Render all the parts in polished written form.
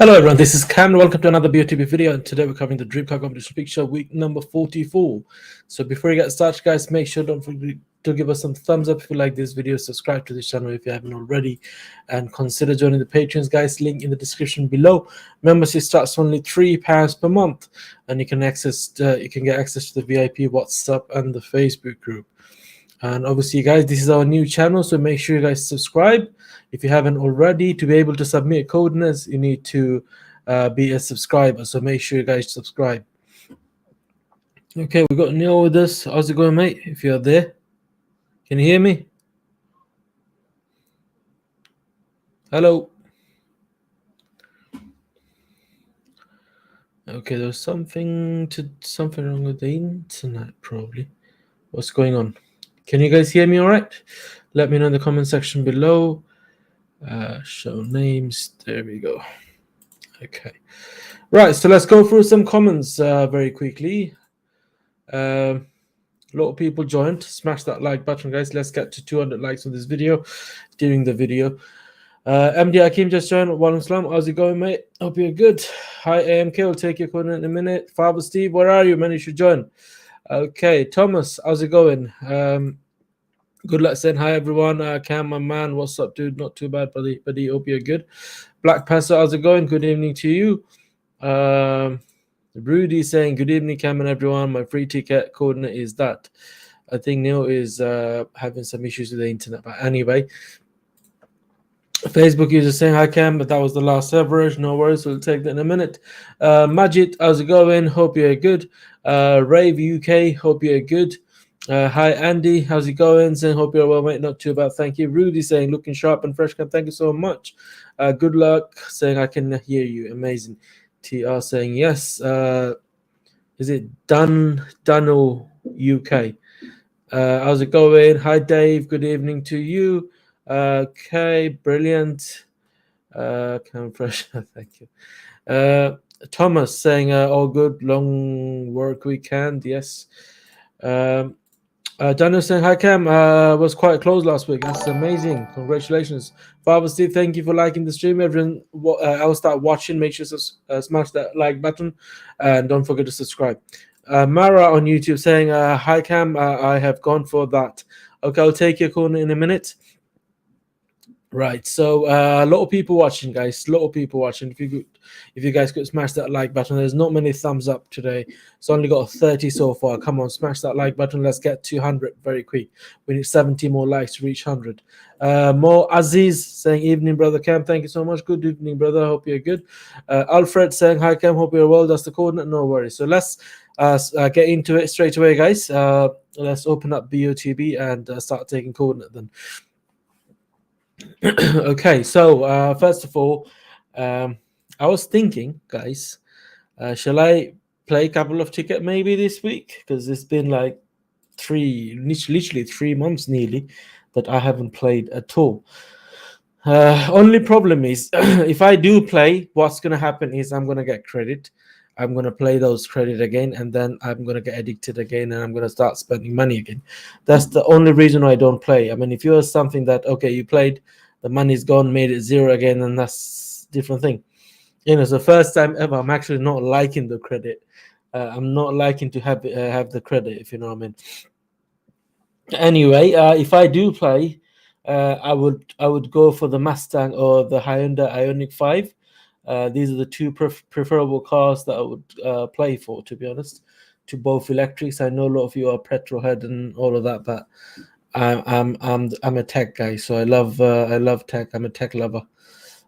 Hello everyone, this is Kam. Welcome to another BOTB video, and today we're covering the Dream Car Competition Picture week number 44. So before we get started, guys, make sure don't forget to give us some thumbs up if you like this video, subscribe to this channel if you haven't already, and consider joining the Patreons, guys. Link in the description below. Membership starts only £3 per month, and you can get access to the VIP WhatsApp and the Facebook group. And obviously, guys, this is our new channel, so make sure you guys subscribe if you haven't already. To be able to submit coordinates, you need to be a subscriber, so make sure you guys subscribe. Okay, we've got Neil with us. How's it going, mate? If you're there, can you hear me? Hello. Okay, there's something wrong with the internet, probably. What's going on? Can you guys hear me all right? Let me know in the comment section below. Show names. There we go. Okay. Right, so let's go through some comments very quickly. A lot of people joined. Smash that like button, guys. Let's get to 200 likes on this video during the video. MD Hakim just joined. Walaikum Salam. How's it going, mate? Hope you're good. Hi, AMK. I'll take your coordinate in a minute. Father Steve, where are you, man? You should join. Okay, Thomas, how's it going? Good luck saying hi, everyone. Cam, my man, what's up, dude? Not too bad, buddy. Hope you're good. Black Pastor, how's it going? Good evening to you. Rudy saying, good evening, Cam and everyone. My free ticket coordinate is that. I think Neil is having some issues with the internet. But anyway, Facebook user saying, hi, Cam, but that was the last average. No worries, we'll take that in a minute. Majid, how's it going? Hope you're good. Rave UK, hope you're good. Hi Andy, how's it going? Saying hope you're well, mate. Not too bad, thank you. Rudy saying looking sharp and fresh. Thank you so much. Good luck. Saying I can hear you. Amazing. TR saying yes. Is it Dunno UK? How's it going? Hi Dave. Good evening to you. Okay, brilliant. Come fresh. Thank you. Thomas saying all good. Long work weekend. Yes. Daniel saying, hi Cam, was quite close last week. That's amazing. Congratulations. Father Steve, thank you for liking the stream. Everyone, I'll start watching. Make sure to smash that like button and don't forget to subscribe. Mara on YouTube saying, hi Cam, I have gone for that. Okay, I'll take your corner in a minute. Right, so a lot of people watching, guys. A lot of people watching. If you guys could smash that like button. There's not many thumbs up today. It's only got 30 so far. Come on, smash that like button. Let's get to 100 very quick. We need 70 more likes to reach 100. More Aziz saying, evening, brother Cam. Thank you so much. Good evening, brother. Hope you're good. Alfred saying, hi Cam. Hope you're well. That's the coordinate. No worries. So let's get into it straight away, guys. Let's open up BOTB and start taking coordinate then. Okay, so first of all, I was thinking, guys, shall I play a couple of tickets maybe this week? Because it's been like literally 3 months nearly that I haven't played at all. Only problem is if I do play, what's going to happen is I'm going to get credit. I'm going to play those credit again, and then I'm going to get addicted again, and I'm going to start spending money again. That's the only reason why I don't play. I mean, if you're something that, okay, you played, the money's gone, made it zero again, and that's a different thing. You know, it's the first time ever I'm actually not liking the credit. I'm not liking to have the credit, if you know what I mean. Anyway, if I do play, I would go for the Mustang or the Hyundai Ioniq 5. These are the two preferable cars that I would play for, to be honest, to both electrics. I know a lot of you are petrol head and all of that, but I'm a tech guy, so I love tech. I'm a tech lover,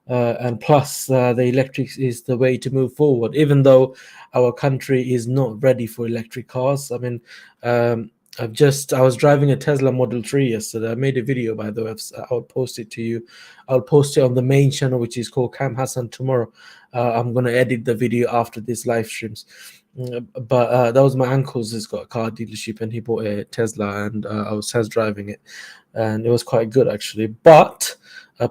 and plus the electrics is the way to move forward. Even though our country is not ready for electric cars. I mean, I was driving a Tesla Model 3 yesterday. I made a video, by the way. I'll post it to you. I'll post it on the main channel, which is called Kam Hasan tomorrow. I'm going to edit the video after this live streams. But that was my uncle's. He's got a car dealership and he bought a Tesla, and I was test driving it, and it was quite good actually. But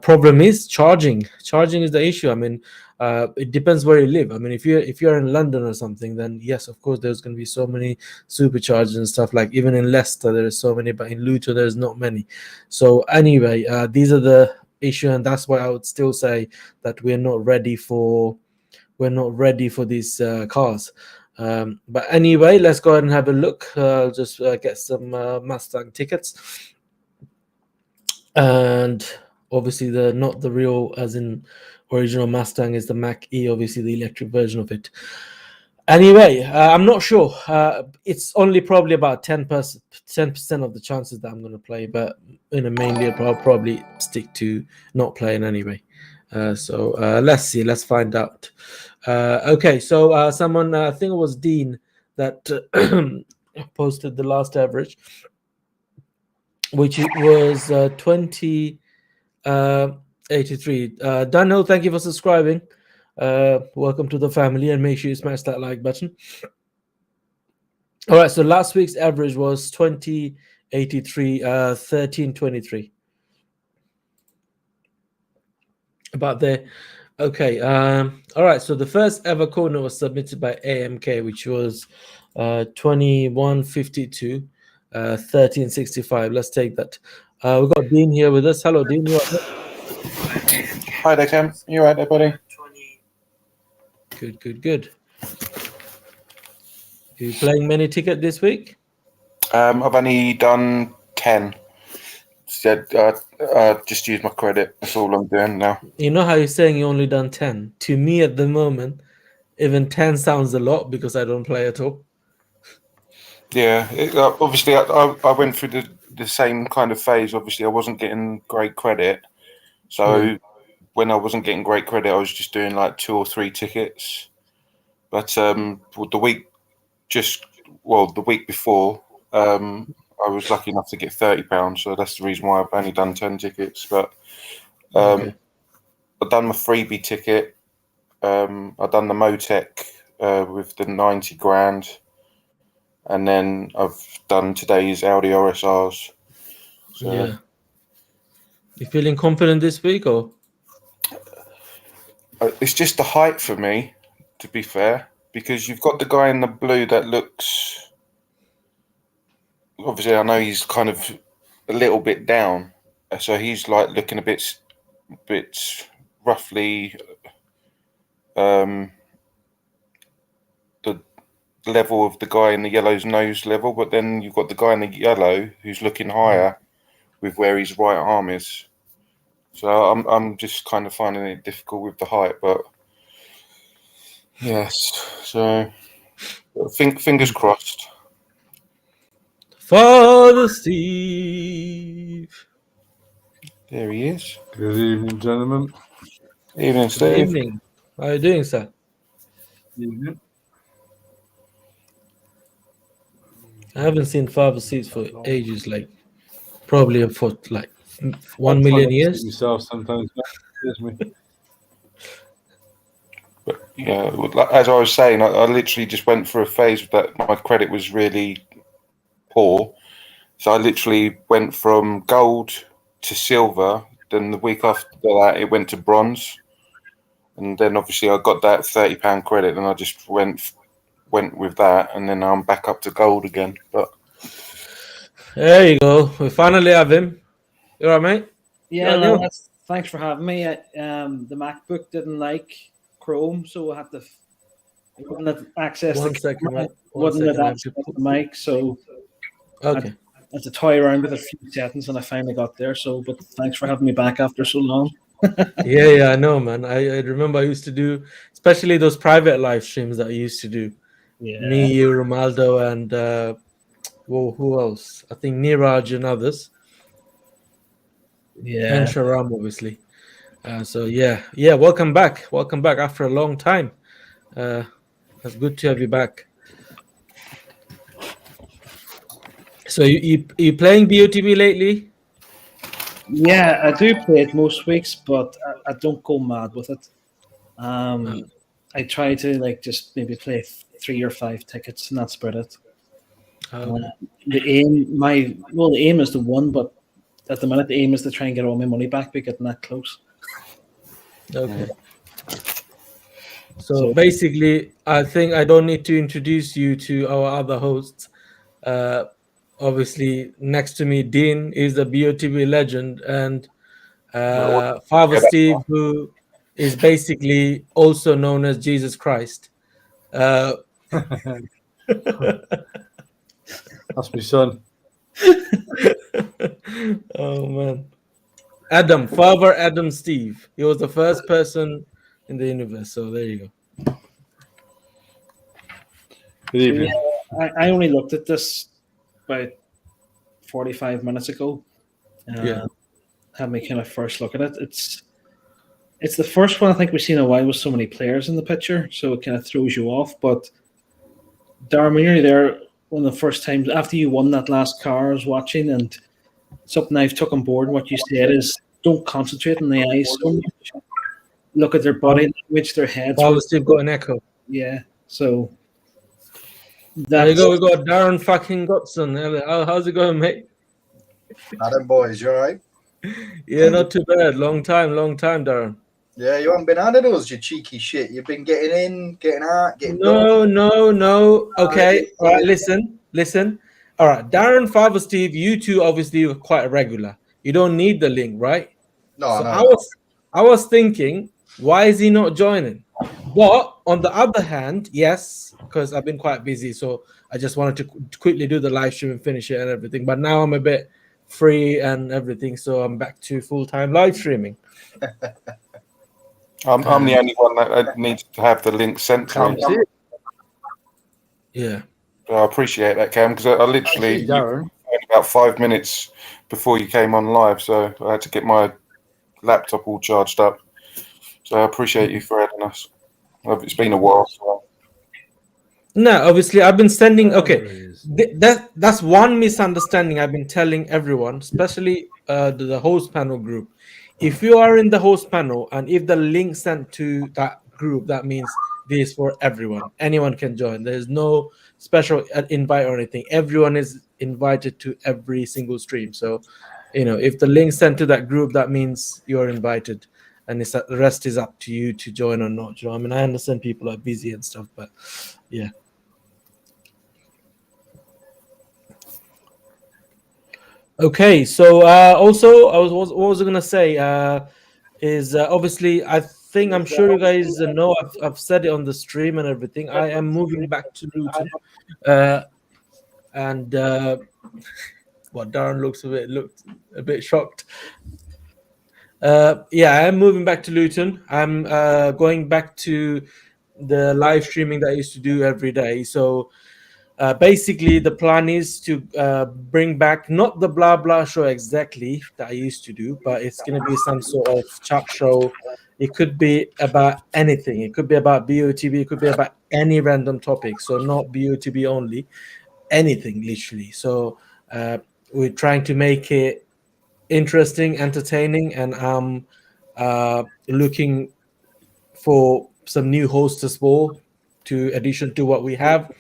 problem is charging. Charging is the issue. I mean, it depends where you live. I mean, if you're in London or something, then yes, of course, there's going to be so many superchargers and stuff. Like even in Leicester, there's so many, but in Luton, there's not many. So anyway, these are the issue, and that's why I would still say that we're not ready for we're not ready for these cars. But anyway, let's go ahead and have a look. I'll just get some Mustang tickets, and obviously not the real, as in original Mustang, is the Mach E, obviously the electric version of it. Anyway, I'm not sure. It's only probably about 10% of the chances that I'm going to play, but mainly I'll probably stick to not playing anyway. So let's see. Let's find out. Okay, so someone, I think it was Dean, that posted the last average, which it was 2083. Daniel, thank you for subscribing. Welcome to the family, and make sure you smash that like button. All right, so last week's average was 2083, 1323. About there. Okay. All right, so the first ever corner was submitted by AMK, which was 2152, 1365. Let's take that. We've got Dean here with us. Hello, Dean. Hi there, Kam. You all right there, buddy? Good. Are you playing many tickets this week? I've only done 10. Just use my credit. That's all I'm doing now. You know how you're saying you only done 10? To me at the moment, even 10 sounds a lot because I don't play at all. Yeah, obviously I went through the same kind of phase. Obviously, I wasn't getting great credit. So when I wasn't getting great credit, I was just doing like 2 or 3 tickets. But the week before, I was lucky enough to get £30, so that's the reason why I've only done 10 tickets. But Okay. I've done my freebie ticket. I've done the Motec with the 90 grand, and then I've done today's Audi RSRs. So, yeah. You feeling confident this week, or? It's just the height for me, to be fair, because you've got the guy in the blue that looks. Obviously, I know he's kind of a little bit down, so he's like looking a bit roughly the level of the guy in the yellow's nose level, but then you've got the guy in the yellow who's looking higher with where his right arm is. So I'm just kind of finding it difficult with the height, but yes. So fingers crossed. Father Steve. There he is. Good evening, gentlemen. Evening, Steve. Good evening. How are you doing, sir? Evening. I haven't seen Father Steve for ages, like probably for like 1 million years. Myself sometimes. Me. But yeah, as I was saying, I literally just went through a phase that my credit was really poor. So I literally went from gold to silver. Then the week after that, it went to bronze. And then obviously I got that £30 credit, and I just went with that, and then I'm back up to gold again. But there you go. We finally have him. You all right, mate? Yeah, no, thanks for having me. The MacBook didn't like Chrome, so I had to. I wouldn't have access One to second, right? wouldn't have access to the mic, so okay. I had to toy around with a few settings, and I finally got there. So, but thanks for having me back after so long. Yeah, I know, man. I remember I used to do, especially those private live streams that I used to do. Yeah. Me, you, Romaldo, and who else? I think Niraj and others. Yeah. And Sharam, obviously. So yeah, welcome back after a long time. It's good to have you back. So you playing BOTB lately? Yeah, I do play it most weeks, but I don't go mad with it. I try to just maybe play 3 or 5 tickets, and that's about it. The aim is to win, but at the minute the aim is to try and get all my money back by getting that close. Okay. So basically, I think I don't need to introduce you to our other hosts. Obviously, next to me, Dean is the BOTB legend, and Father Steve, who is basically also known as Jesus Christ. That's my son. Oh man, Father Adam Steve. He was the first person in the universe. So there you go. Good evening. I only looked at this about 45 minutes ago. Yeah. Had my kind of first look at it. It's the first one I think we've seen in a while with so many players in the picture, so it kind of throws you off. But Darren, when you're there, one of the first times after you won that last car, I was watching, and something I've took on board. What you said is, don't concentrate on the eyes so much. Look at their body language, their heads. Father Steve got an echo. Yeah, so There you that's go. We got Darren fucking Godson. How's it going, mate? Adam boys, you alright? Yeah, not too bad. Long time, Darren. Yeah, you haven't been at it, us, you cheeky shit. You've been getting in, getting out, getting done. No. Okay, all right. Listen. All right, Darren, Father Steve, you two obviously are quite regular. You don't need the link, right? No, So no. I was thinking, why is he not joining? But on the other hand, yes, because I've been quite busy, so I just wanted to quickly do the live stream and finish it and everything. But now I'm a bit free and everything, so I'm back to full-time live streaming. I'm the only one that needs to have the link sent to me. Yeah. So I appreciate that, Cam, because I literally Darren. about 5 minutes before you came on live, so I had to get my laptop all charged up. So I appreciate you for adding us. It's been a while. So. No, obviously I've been sending. Okay, that's one misunderstanding I've been telling everyone, especially the host panel group. If you are in the host panel and if the link sent to that group, that means this is for everyone. Anyone can join. There is no special invite or anything. Everyone is invited to every single stream. So, if the link sent to that group, that means you're invited. And the rest is up to you to join or not. I mean, I understand people are busy and stuff, but yeah. Okay, so also, what was I gonna say? Is obviously, I'm sure you guys know. I've said it on the stream and everything. I am moving back to Luton, and Darren looked a bit shocked. Yeah, I'm moving back to Luton. I'm going back to the live streaming that I used to do every day. So basically, the plan is to bring back not the blah blah show exactly that I used to do, but it's going to be some sort of chat show. It could be about anything. It could be about BOTB. It could be about any random topic. So not BOTB only, anything literally. So we're trying to make it interesting, entertaining, and I'm looking for some new hosts as well, to addition to what we have.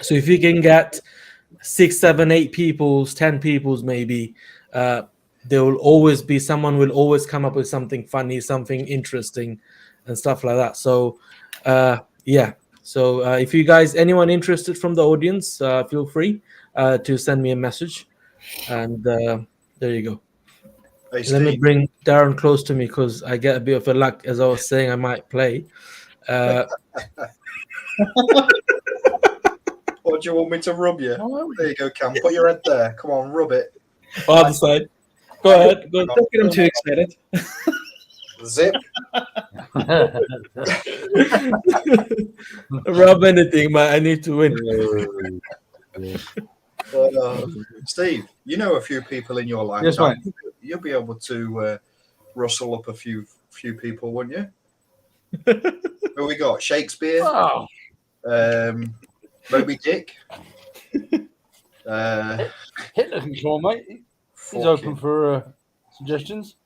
So if you can get 6, 7, 8 peoples, 10 peoples, maybe there will always be someone will always come up with something funny, something interesting, and stuff like that. So yeah. So if you guys, anyone interested from the audience, feel free to send me a message, and there you go. Hey, Let me bring Darren close to me because I get a bit of a luck, as I was saying, I might play. What do you want me to rub you? There you go, Cam. Put your head there. Come on, rub it. Other side. Go ahead. Go. Don't get him too excited. Zip. Rub anything, man. I need to win. Steve, you know a few people in your life. Yes, mate. You'll be able to rustle up a few people, wouldn't you? Who we got? Shakespeare. Oh. Moby Dick. Hitler can come on, mate. He's open for suggestions.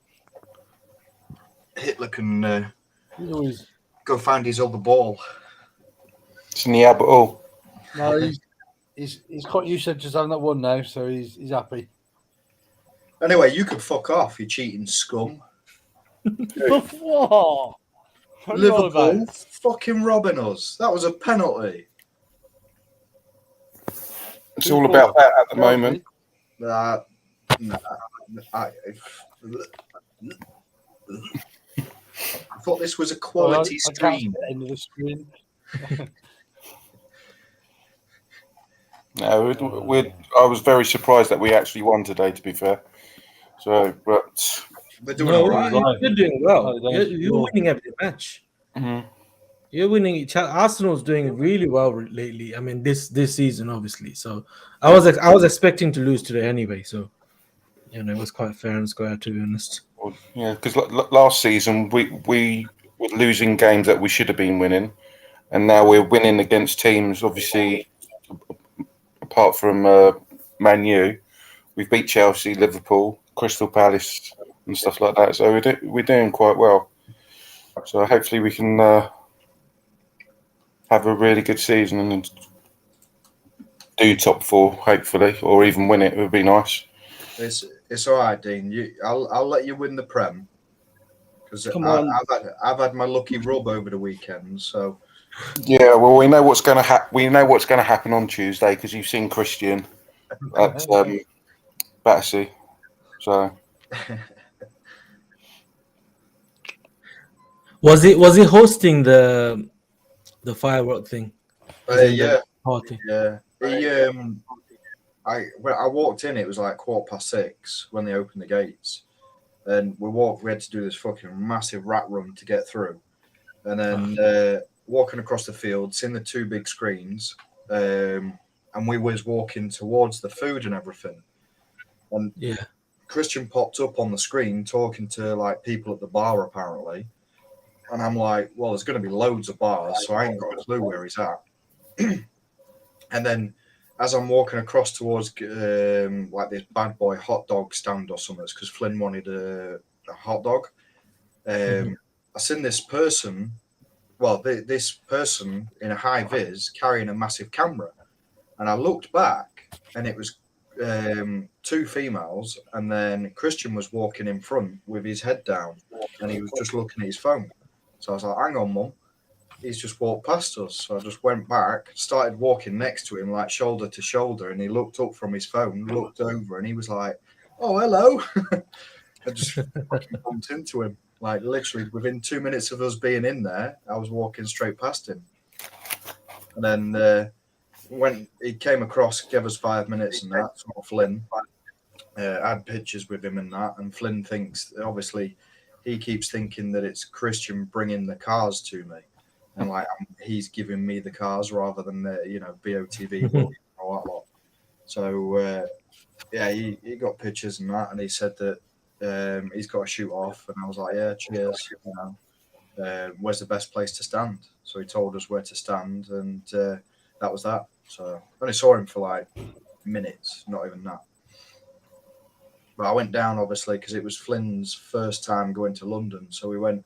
Hitler can He's always. go find his other ball. It's in the air, but all. No, he's quite used to just having that one now, so he's happy. Anyway, you could fuck off, you cheating scum. Whoa. What are you all Liverpool about? fucking robbing us. That was a penalty. It's all about that at the moment. I thought this was a I quality can't stream. get into the screen. No, I was very surprised that we actually won today, to be fair. So, but They're doing No, all right. you're doing well. Oh, that's You're cool. winning every match. mhm. You're winning each. Arsenal's doing really well lately. I mean, this season, obviously. So I was expecting to lose today anyway. So it was quite fair and square, to be honest. Well, yeah, because last season we were losing games that we should have been winning, and now we're winning against teams. Obviously, apart from Man U, we've beat Chelsea, Liverpool, Crystal Palace, and stuff like that. So we're doing quite well. So hopefully we can have a really good season and do top 4, hopefully, or even win it. It would be nice. It's all right, Dean. I'll let you win the Prem because Come on. I've had my lucky rub over the weekend. So Yeah, well, we know what's going to happen. We know what's going to happen on Tuesday because you've seen Christian at Battersea. So Was he hosting the firework thing? yeah, Party. yeah. When I walked in, it was like 6:15 when they opened the gates, and we had to do this fucking massive rat run to get through, and then walking across the field, seeing the 2 big screens, and we was walking towards the food and everything, and Yeah. Christian popped up on the screen talking to like people at the bar apparently, and I'm like, well, there's going to be loads of bars, so I ain't got a clue where he's at. And then as I'm walking across towards like this bad boy hot dog stand or something, because Flynn wanted a hot dog, I seen this person, this person in a high vis carrying a massive camera, and I looked back, and it was 2 females, and then Christian was walking in front with his head down, and he was just looking at his phone. So I was like, hang on, Mum. He's just walked past us. So I just went back, started walking next to him, like shoulder to shoulder, and he looked up from his phone, looked over, and he was like, oh, hello. I just fucking bumped into him. Like, literally, within 2 minutes of us being in there, I was walking straight past him. And then when he came across, gave us 5 minutes and that, so Flynn. I had pictures with him and that, and Flynn thinks, obviously, he keeps thinking that it's Christian bringing the cars to me. And like he's giving me the cars rather than the BOTB or that lot. So yeah, he got pictures and that, and he said that he's got to shoot off, and I was like, yeah, cheers. Where's the best place to stand? So he told us where to stand, and that was that. So I only saw him for like minutes, not even that. But I went down obviously because it was Flynn's first time going to London, so we went.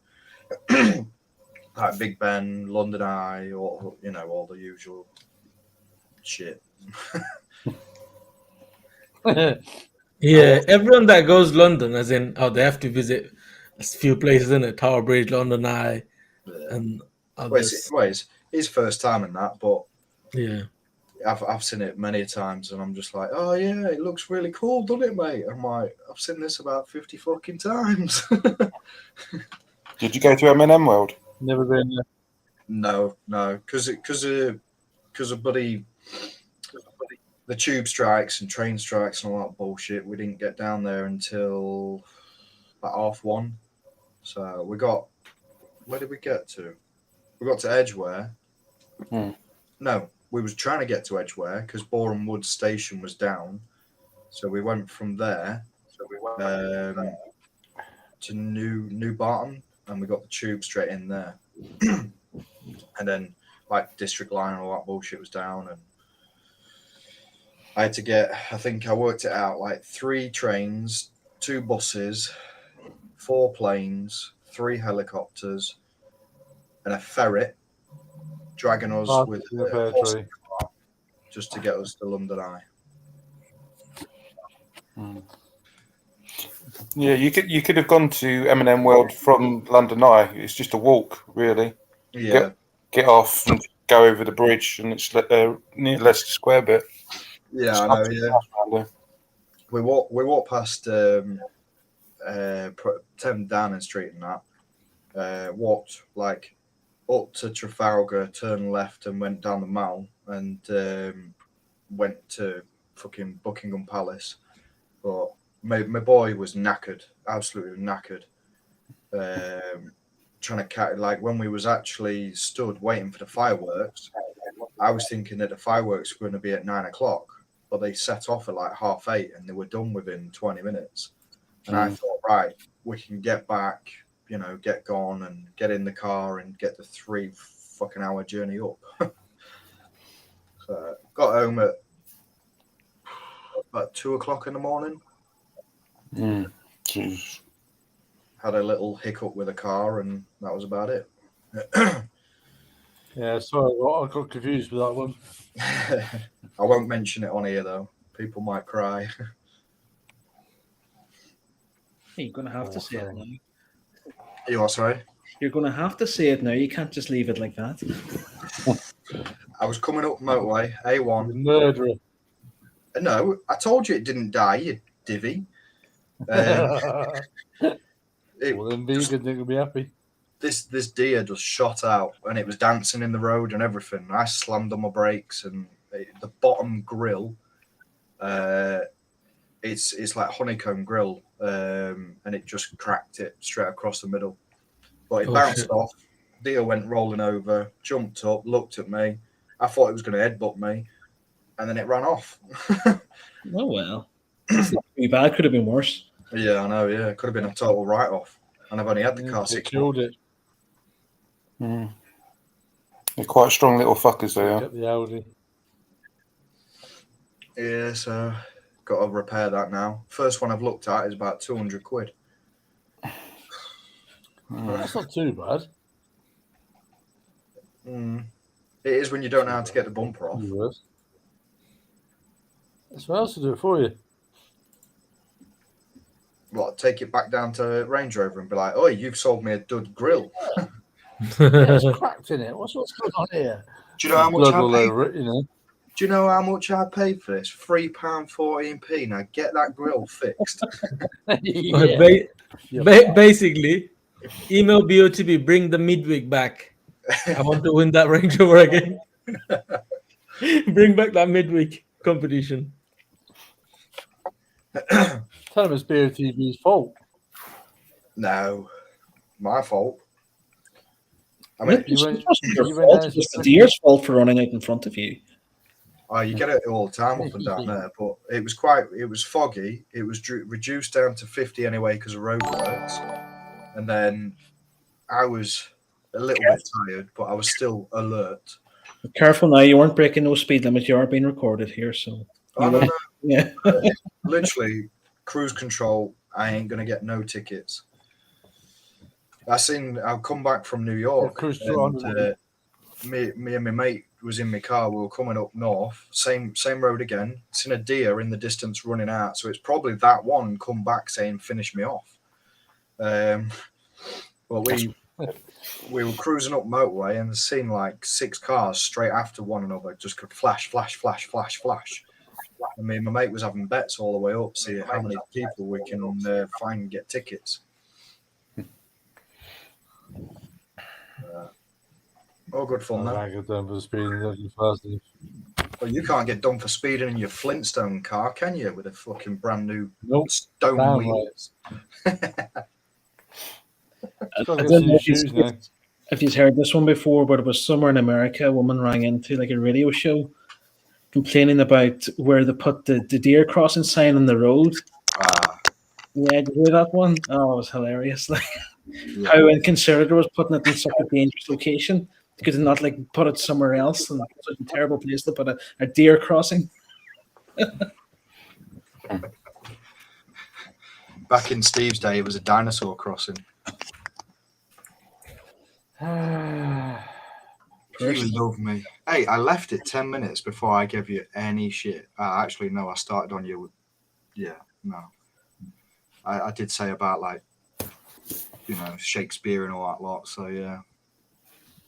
Like Big Ben, London Eye, all the usual shit. Yeah, everyone that goes London, as in, they have to visit a few places in it, Tower Bridge, London Eye, and others. It's his first time in that, but Yeah, I've seen it many times, and I'm just like, oh yeah, it looks really cool, doesn't it, mate? I'm like, I've seen this about 50 fucking times. Did you go to M&M World? Never been there. No, because of bloody the tube strikes and train strikes and all that bullshit. We didn't get down there until about 1:30. So where did we get to? We got to Edgware. No, we was trying to get to Edgware because Boreham Wood Station was down. So we went from there to New Barton, and we got the tube straight in there. And then like District Line and all that bullshit was down, and I had to get, I think I worked it out, like 3 trains, 2 buses, 4 planes, 3 helicopters, and a ferret dragging us with a horse just to get us to London Eye. Yeah, you could have gone to M&M World from London Eye. It's just a walk, really. Yeah. Get off and go over the bridge, and it's near Leicester Square bit. Yeah, I know. Yeah. We walked past 10 Downing Street and that. walked like up to Trafalgar, turned left, and went down the Mall, and went to fucking Buckingham Palace. But my boy was knackered, absolutely knackered. Trying to catch, like when we was actually stood waiting for the fireworks, I was thinking that the fireworks were going to be at 9 o'clock, but they set off at like 8:30 and they were done within 20 minutes. And I thought, right, we can get back, get gone and get in the car and get the 3 fucking hour journey up. So got home at about 2 o'clock in the morning. Jeez. Had a little hiccup with a car, and that was about it. Yeah, sorry, I got confused with that one. I won't mention it on here, though. People might cry. You're going to have to say it now. You are, sorry? You're going to have to say it now. You can't just leave it like that. I was coming up motorway, A1. Murderer. No, I told you it didn't die, you divvy. Well, then vegan thing will be happy. This deer just shot out, and it was dancing in the road and everything. I slammed on my brakes, and the bottom grill, it's like honeycomb grill, and it just cracked it straight across the middle. But it bounced off. Deer went rolling over, jumped up, looked at me. I thought it was going to headbutt me, and then it ran off. Oh well, it's not too bad. Could have been worse. Yeah, I know. Yeah, it could have been a total write-off, and I've only had the car 6 killed months. it. They're quite strong little fuckers, they are. Get the Audi. Yeah, so got to repair that now. First one I've looked at is about 200 quid. Well, that's not too bad. It is when you don't know how to get the bumper off. That's what else to do it for you. What, take it back down to Range Rover and be like, "Oh, you've sold me a dud grill." Yeah, it's cracked in it. What's going on here? Do you know how much Blood I all paid? over it, you know. Do you know how much I paid for this? £3.14p. Now get that grill fixed. Basically, email BOTB, bring the Midweek back. I want to win that Range Rover again. Bring back that Midweek competition. Tell him it's BOTB's fault. No, my fault. I mean, It wasn't your fault. It was the deer's fault for running out in front of you. Oh, you get it all the time up and down there, but it was foggy. It was reduced down to 50 anyway because of roadworks. And then I was a little bit tired, but I was still alert. Be careful now, you weren't breaking no speed limit. You are being recorded here, so. Oh, no. Yeah. Literally, cruise control, I ain't going to get no tickets. I'll come back from New York. And, me and my mate was in my car. We were coming up north, same road again. Seen a deer in the distance running out, so it's probably that one come back saying finish me off. Well, we were cruising up motorway and seen like 6 cars straight after one another, just could flash. And me and my mate was having bets all the way up, see how many people we can find and get tickets. All good fun, though. I get done for speeding. Well, you can't get done for speeding in your Flintstone car, can you? With a fucking brand new stone Damn wheels. I don't know if you've heard this one before, but it was somewhere in America. A woman rang into like a radio show complaining about where they put the deer crossing sign on the road. Yeah, did you hear that one? Oh, it was hilarious. Like how inconsiderate it was putting it in such a dangerous location. They could not like put it somewhere else, and such a terrible place to put a deer crossing. Back in Steve's day, it was a dinosaur crossing. You love me. Hey, I left it 10 minutes before I gave you any shit. Actually, no, I started on you with... Yeah, no. I did say about, like, Shakespeare and all that lot, so yeah.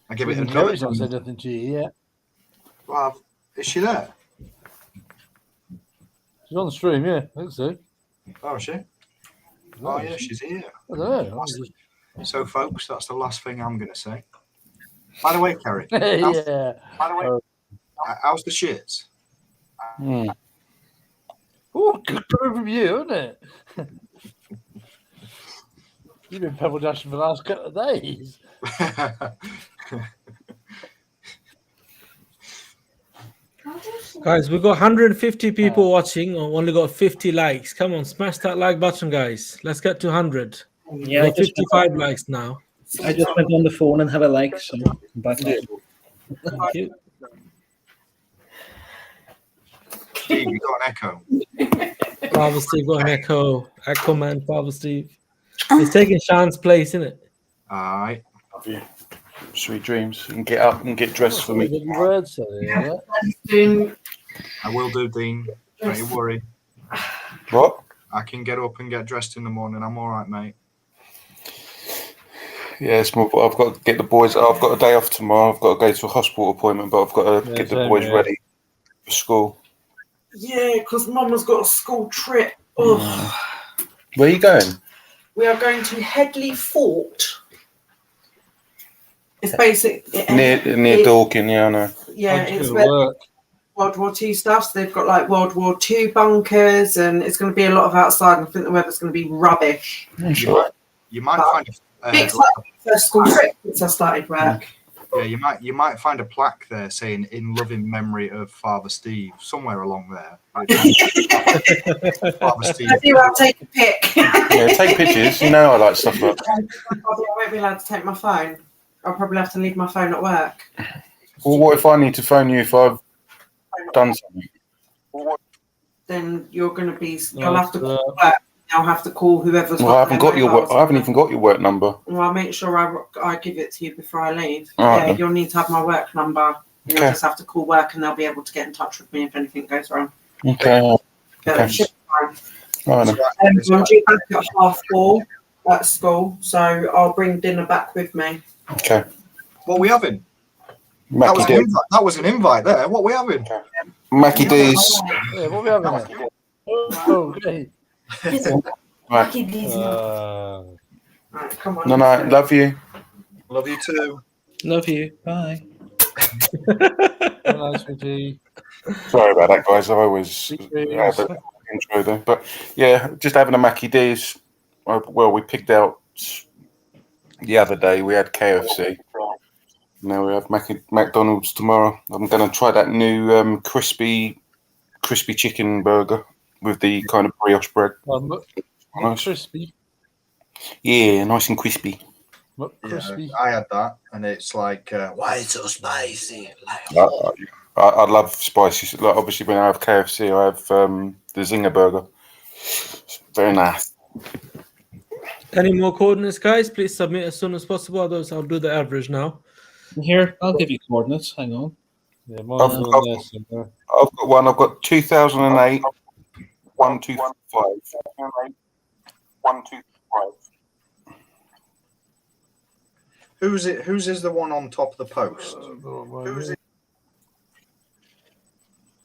I give it another... Kerry's not said nothing to you yet. Well, is she there? She's on the stream, yeah. I think so. Oh, is she? Oh, yeah, she's here. I don't know. So, folks, that's the last thing I'm going to say. By the way, Kerry, Yeah. how's the shits? Oh, good coming from you, isn't it? You've been pebble dashing for the last couple of days. Guys, we've got 150 people watching. I've only got 50 likes. Come on, smash that like button, guys. Let's get to 100. Yeah, We've got 55 likes now. I just went on the phone and had a like, so I'm back on. Thank you. Steve, you got an echo. Father Steve got an echo. Echo man, Father Steve. He's taking Sean's place, isn't it? All right. Love you. Sweet dreams. And get up and get dressed for me. What you heard, so, yeah. I will do, Dean. Don't you worry. What? I can get up and get dressed in the morning. I'm all right, mate. Yeah, it's more. I've got to get the boys. I've got a day off tomorrow. I've got to go to a hospital appointment, but I've got to get the boys ready for school. Yeah, because Mama's got a school trip. Oh. Where are you going? We are going to Headley Fort. It's basic. Near Dorking, yeah, I know. Yeah, it's where World War II stuff. So they've got like World War II bunkers, and it's going to be a lot of outside. And I think the weather's going to be rubbish. You might find it's like the first school trip since I started work. Yeah, you might find a plaque there saying "In loving memory of Father Steve" somewhere along there. Father Steve. I do. I'll take a pic. Yeah, take pictures. You know I like stuff like that. I won't be allowed to take my phone. I'll probably have to leave my phone at work. Well, what if I need to phone you if I've done something? Then you're going to be. You'll have to call work. I'll have to call whoever's. Well, I haven't got your work. I haven't even got your work number. Well, I'll make sure I give it to you before I leave. Right, yeah, you'll need to have my work number. You'll Okay. just have to call work, and they'll be able to get in touch with me if anything goes wrong. Okay. But Okay. it should be fine. All right. I'm due back at 4:30 at school, so I'll bring dinner back with me. Okay. What are we having? Mackie D's. That was an invite there. What are we having? Mackie D's. Yeah, what are we having there? Oh, okay. Right. Right, come on. No, no. Love you. Love you too. Love you. Bye. Nice, sweetie. Sorry about that, guys. I always enjoy them. But yeah, just having a Mackie D's. Well, we picked out the other day. We had KFC. Now we have McDonald's tomorrow. I'm going to try that new crispy chicken burger with the kind of brioche bread. Nice. Crispy. Yeah, nice and crispy. Crispy. Yeah, I had that, and it's like, why is it so spicy? I love spicy. Like, obviously, when I have KFC, I have the Zinger burger. It's very nice. Any more coordinates, guys? Please submit as soon as possible. Otherwise, I'll do the average now. Here, I'll give you coordinates. Hang on. Yeah, I've got one. I've got 2008, 125. 125. Whose is the one on top of the post? Who's it?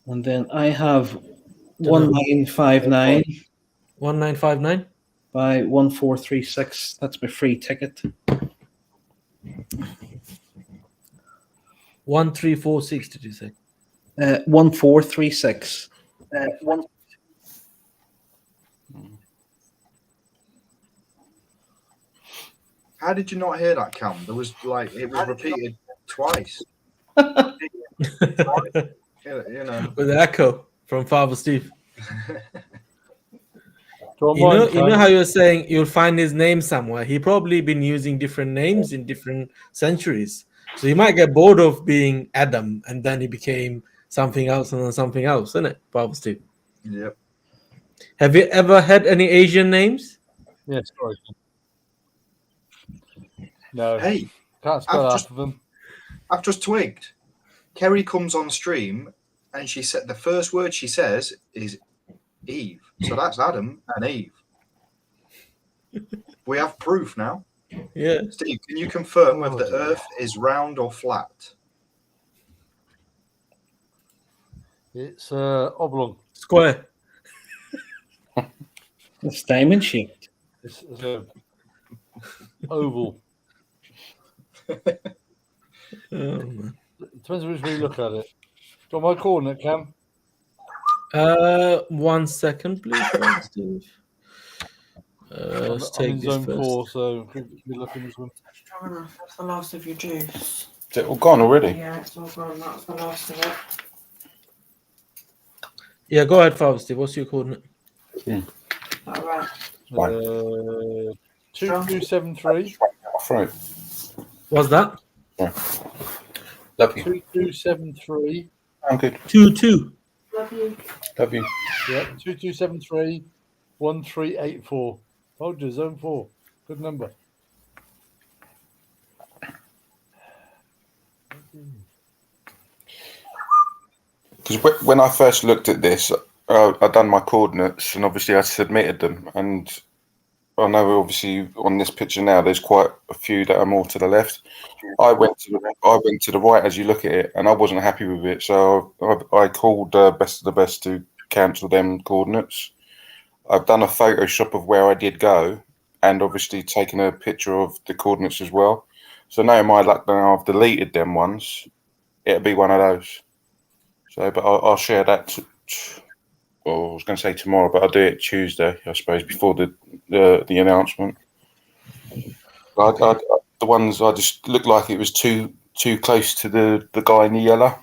And then I have 1959 1959 by 1436. That's my free ticket. 1346. Did you say? 1436. How did you not hear that, Cam? There was like it was repeated twice. You know. With the echo from Father Steve. You You know how you're saying you'll find his name somewhere. He probably been using different names in different centuries. So you might get bored of being Adam, and then he became something else and then something else, isn't it, Father Steve? Yep. Have you ever had any Asian names? Yeah, sorry. No. Hey, Can't spell I've half of them. I've just twigged. Kerry comes on stream, and she said the first word she says is Eve. So that's Adam and Eve. We have proof now. Yeah. Steve, can you confirm whether the Earth is round or flat? It's oblong. Square. It's diamond shaped. It's oval. Oh, man. Depends which way you look at it. Got my coordinate, Cam? 1 second, please, Steve. Let's I'm in take this zone first. 4, so could be looking this one. Strong enough. That's the last of your juice. Is it all gone already? Yeah, it's all gone. That's the last of it. Yeah, go ahead, Father Steve. What's your coordinate? All right. 2273. Throat. What's that? Love you. 2273. I'm good. 2-2. Love you. Love you. Yeah, 2273 1384. Told you, zone 4. Good number. Because when I first looked at this, I'd done my coordinates and obviously I submitted them. And I know obviously on this picture now, there's quite a few that are more to the left. I went to the right as you look at it, and I wasn't happy with it. So I called Best of the Best to cancel them coordinates. I've done a Photoshop of where I did go, and obviously taken a picture of the coordinates as well. So now my luck, now I've deleted them ones. It'll be one of those. So, but I'll share that. Well, I was going to say tomorrow, but I'll do it Tuesday, I suppose, before the announcement. The ones I just looked like it was too close to the guy in the yellow.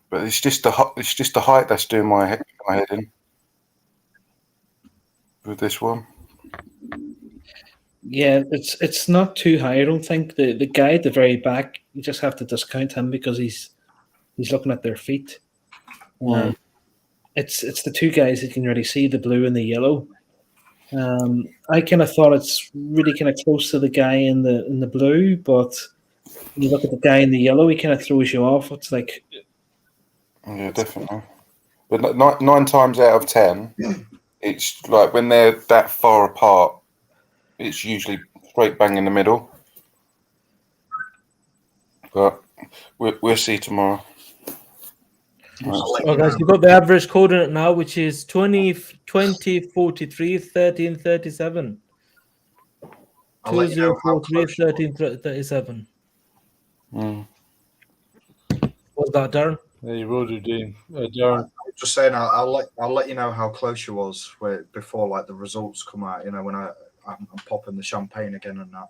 But it's just the height that's doing my head in with this one. Yeah, it's not too high. I don't think the guy at the very back. You just have to discount him because he's looking at their feet. It's the two guys that can really see the blue and the yellow. I kind of thought it's really kind of close to the guy in the blue, but when you look at the guy in the yellow, he kind of throws you off. It's like, Yeah, definitely. But 9 times out of 10, it's like when they're that far apart, it's usually straight bang in the middle. But we'll see tomorrow. Oh, guys, you've got the average coordinate now, which is 20, 43, 13, 37. 2043, 13, 37. What's that, Darren? Yeah, you will do, Dean. Darren. Just saying, I'll let you know how close you was before like the results come out. You know, when I'm popping the champagne again and that.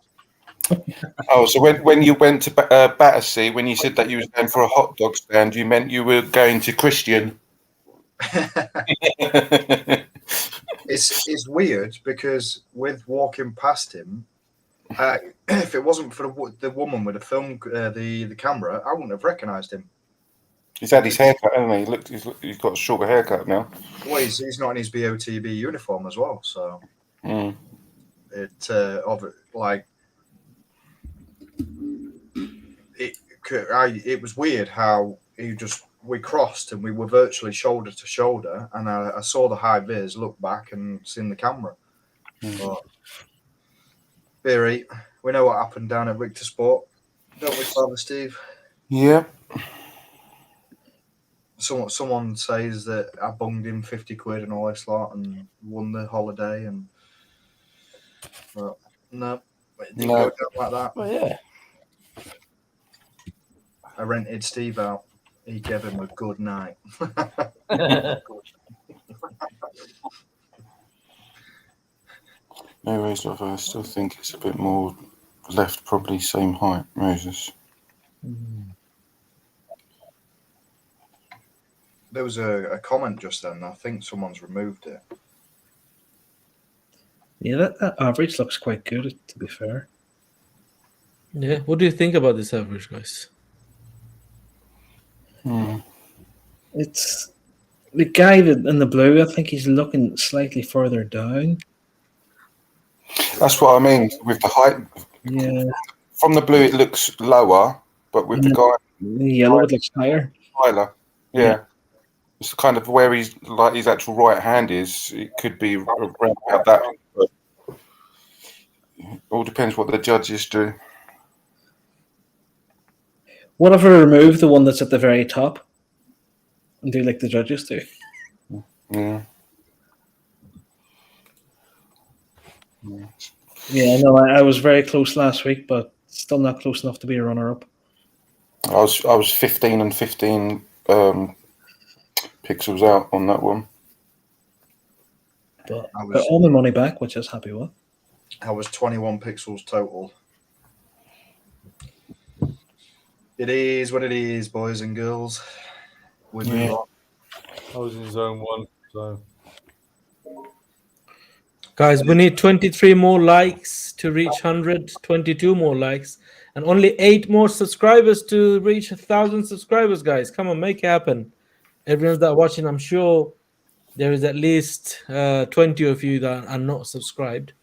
Oh, so when you went to Battersea, when you said that you was going for a hot dog stand, you meant you were going to Christian. It's weird because with walking past him, if it wasn't for the woman with the film the camera, I wouldn't have recognised him. He's had his haircut, hasn't he? He's got a shorter haircut now. Well, he's not in his BOTB uniform as well, so it was weird how we crossed and we were virtually shoulder to shoulder, and I saw the high vis, look back and seen the camera. But Beery, we know what happened down at Victor Sport, don't we, Father Steve? Yeah. Someone says that I bunged him 50 quid and all this lot and won the holiday, and well, no, it didn't go down like that. Oh, yeah. I rented Steve out. He gave him a good night. Anyways, I still think it's a bit more left, probably same height, Moses. There was a comment just then. I think someone's removed it. yeah, that average looks quite good, to be fair. Yeah. What do you think about this average, guys? It's the guy in the blue. I think he's looking slightly further down. That's what I mean with the height. Yeah, From the blue, it looks lower, but with the guy the yellow it looks higher. Tyler, yeah. It's kind of where his actual right hand is. It could be around about that. But it all depends what the judges do. What if we remove the one that's at the very top and do like the judges do? Yeah. Yeah, no, I was very close last week, but still not close enough to be a runner-up. I was 15 and 15 pixels out on that one. But I got was all my money back, which I was happy with. 21 pixels total. It is what it is, boys and girls. We move on. I was in zone 1, so Guys, we need 23 more likes to reach 100, 22 more likes, and only 8 more subscribers to reach 1,000 subscribers, guys. Come on, make it happen. Everyone's that watching, I'm sure there is at least 20 of you that are not subscribed.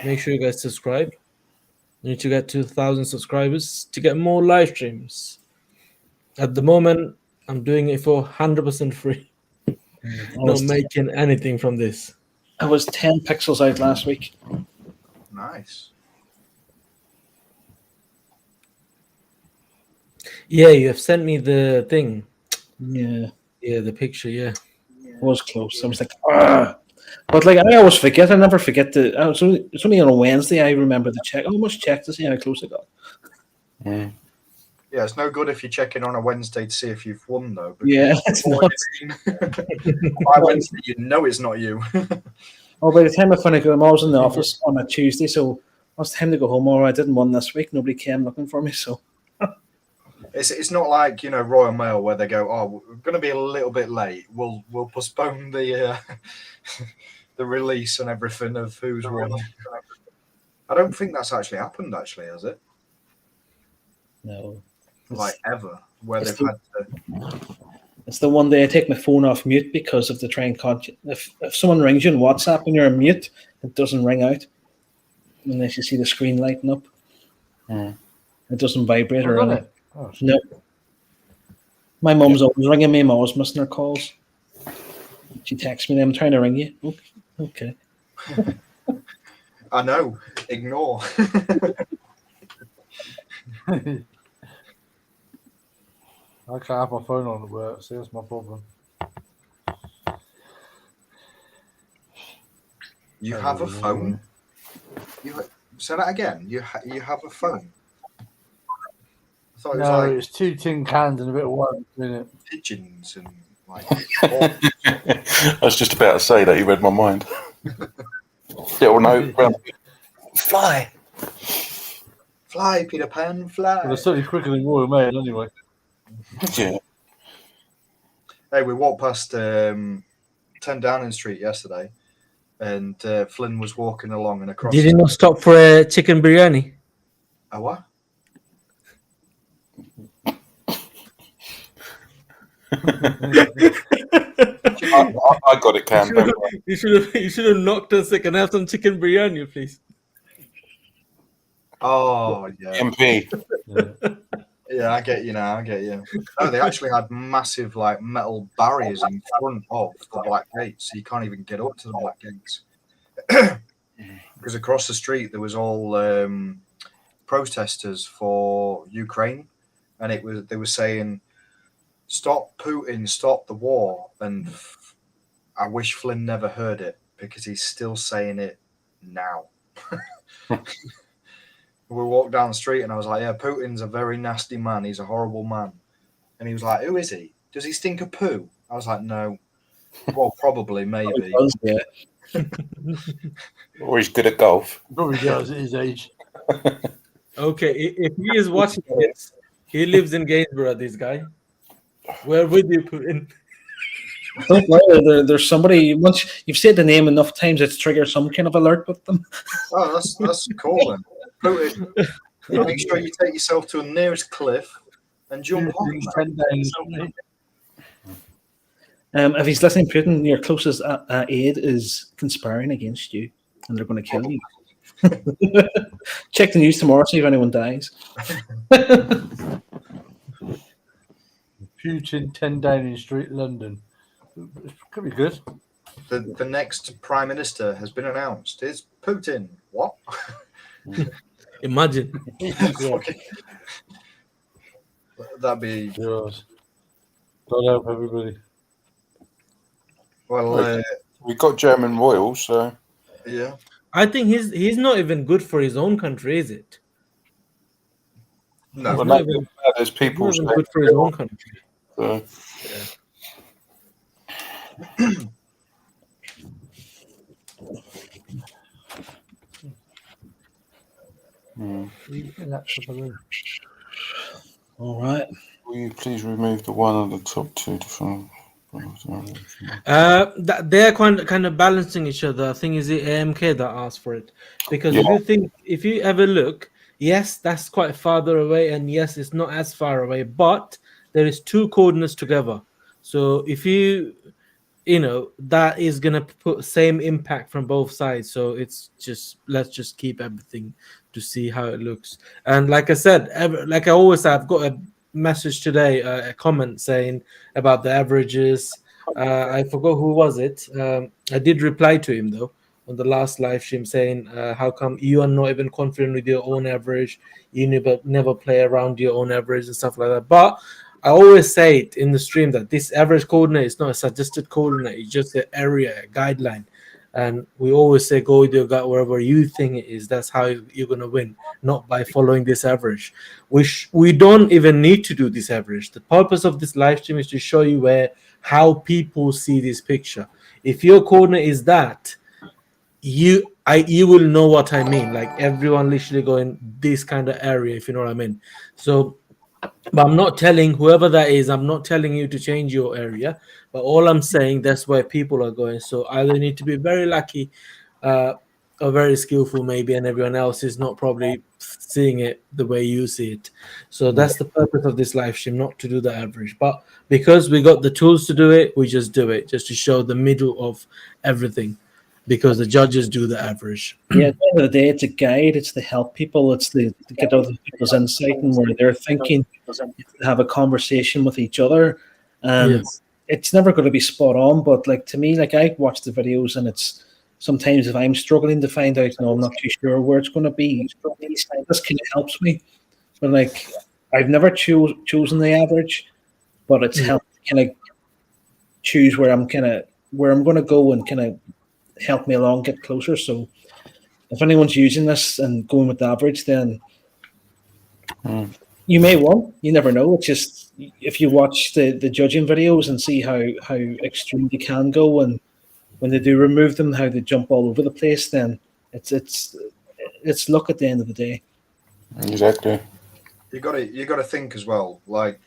Make sure you guys subscribe. We need to get to 1,000 subscribers to get more live streams. At the moment, I'm doing it for 100% free. Not making anything from this. I was 10 pixels out last week. Nice. Yeah, you have sent me the thing. Yeah, Yeah, the picture, yeah. it was close. I was like, ah. But like, I always forget. I never forget it's only on a Wednesday I remember to check. I almost check to see how close I got. Mm. Yeah, it's no good if you check in on a Wednesday to see if you've won, though. Yeah, it's not. By Wednesday, you know it's not you. Oh, by the time I finished, I was in the office on a Tuesday, so it was time to go home. Or I didn't win this week. Nobody came looking for me, so. It's not like, you know, Royal Mail where they go, oh, we're going to be a little bit late. We'll postpone the the release and everything of who's won. I don't think that's actually happened. Actually, has it? No. Like ever, where they've had to. It's the one day I take my phone off mute because of the try and contact. If someone rings you on WhatsApp and you're on mute, it doesn't ring out unless you see the screen lighting up. Mm. It doesn't vibrate or anything. Oh, No. My mum's always ringing me. I'm always missing her calls. She texts me, I'm trying to ring you. Okay. I know. Ignore. I can't have my phone on at work, so that's my problem. You have a phone? Say that again. You have a phone? I thought it was like it's 2 tin cans and a bit of wine in it. pigeons and like. I was just about to say that. You read my mind. Little note. Fly. Fly, Peter Pan, fly. Well, they're certainly quicker than Royal Mail, anyway. Yeah. Hey, we walked past 10 Downing Street yesterday, and Flynn was walking along and across. Did you not stop for a chicken biryani? A what? I got it, Cam. You should have knocked us. Can I have some chicken biryani, please? Oh yeah. MP. Yeah, I get you now. I get you. No, they actually had massive like metal barriers in front of the black gates, so you can't even get up to the black gates. Because across the street there was all protesters for Ukraine, and they were saying, "Stop Putin, stop the war." And I wish Flynn never heard it because he's still saying it now. We walked down the street and I was like, yeah, Putin's a very nasty man. He's a horrible man. And he was like, who is he? Does he stink of poo? I was like, no. Well, probably, maybe. Yeah. Or he's good at golf. Probably does at his age. Okay, if he is watching this, he lives in Gainsborough, this guy. Where would you put in? Don't worry, there's somebody, once you've said the name enough times, it's triggered some kind of alert with them. Oh, that's cool then. Putin, make sure you take yourself to a nearest cliff and jump off. 10 days. If he's listening, Putin, your closest aide is conspiring against you, and they're going to kill you. Check the news tomorrow, see if anyone dies. Putin, 10 Downing Street, London. It could be good. The next prime minister has been announced. It's Putin. What? Imagine. That'd be. God help everybody. Well, we got German royals, so yeah. I think he's not even good for his own country, is it? No, Well, not no, even- there's He's people not even saying, good for his own country. uh, All right. will you please remove the one of the top two different? That they're kind of balancing each other. I think is it AMK that asked for it, because Yeah. if you ever look, yes, that's quite farther away, and yes, it's not as far away, but there is two coordinates together. So if you know that is gonna put same impact from both sides. So it's just let's just keep everything to see how it looks. And like I said, like I always say, I've got a message today, a comment saying about the averages. I forgot who was it. I did reply to him though on the last live stream saying, how come you are not even confident with your own average? You never play around your own average and stuff like that. But I always say it in the stream that this average coordinate is not a suggested coordinate, it's just an area, a guideline. And we always say go with your gut wherever you think it is. That's how you're going to win, not by following this average. We don't even need to do this average. The purpose of this live stream is to show you how people see this picture. If your coordinate is that, you will know what I mean. Like everyone literally going this kind of area, if you know what I mean. So but I'm not telling whoever that is, I'm not telling you to change your area, but all I'm saying that's where people are going. So either need to be very lucky or very skillful maybe, and everyone else is not probably seeing it the way you see it. So that's the purpose of this live stream, not to do the average, but because we got the tools to do it, we just do it just to show the middle of everything, because the judges do the average. Yeah, at the end of the day, it's a guide. It's to help people. It's to get other people's insight and where they're thinking, to have a conversation with each other. Yes. It's never going to be spot on, but like to me, like I watch the videos, and it's sometimes if I'm struggling to find out, no, I'm not too sure where it's going to be. This kind of helps me. But like I've never chosen the average, but it's helped kind of choose where I'm going to go and kind of help me along, get closer. So if anyone's using this and going with the average, then you may win. You never know. It's just if you watch the judging videos and see how extreme they can go, and when they do remove them, how they jump all over the place, then it's luck at the end of the day. Exactly. You got to think as well. Like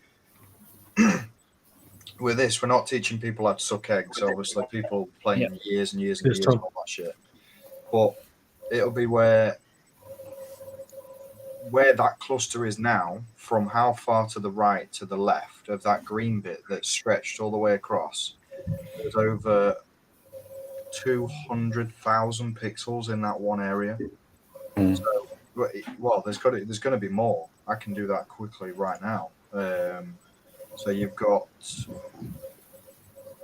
with this, we're not teaching people how to suck eggs. Obviously, people playing years and years and years and all that shit. But it'll be where that cluster is now, from how far to the right to the left of that green bit that's stretched all the way across. There's over 200,000 pixels in that one area. So, well, there's going to be more. I can do that quickly right now. So you've got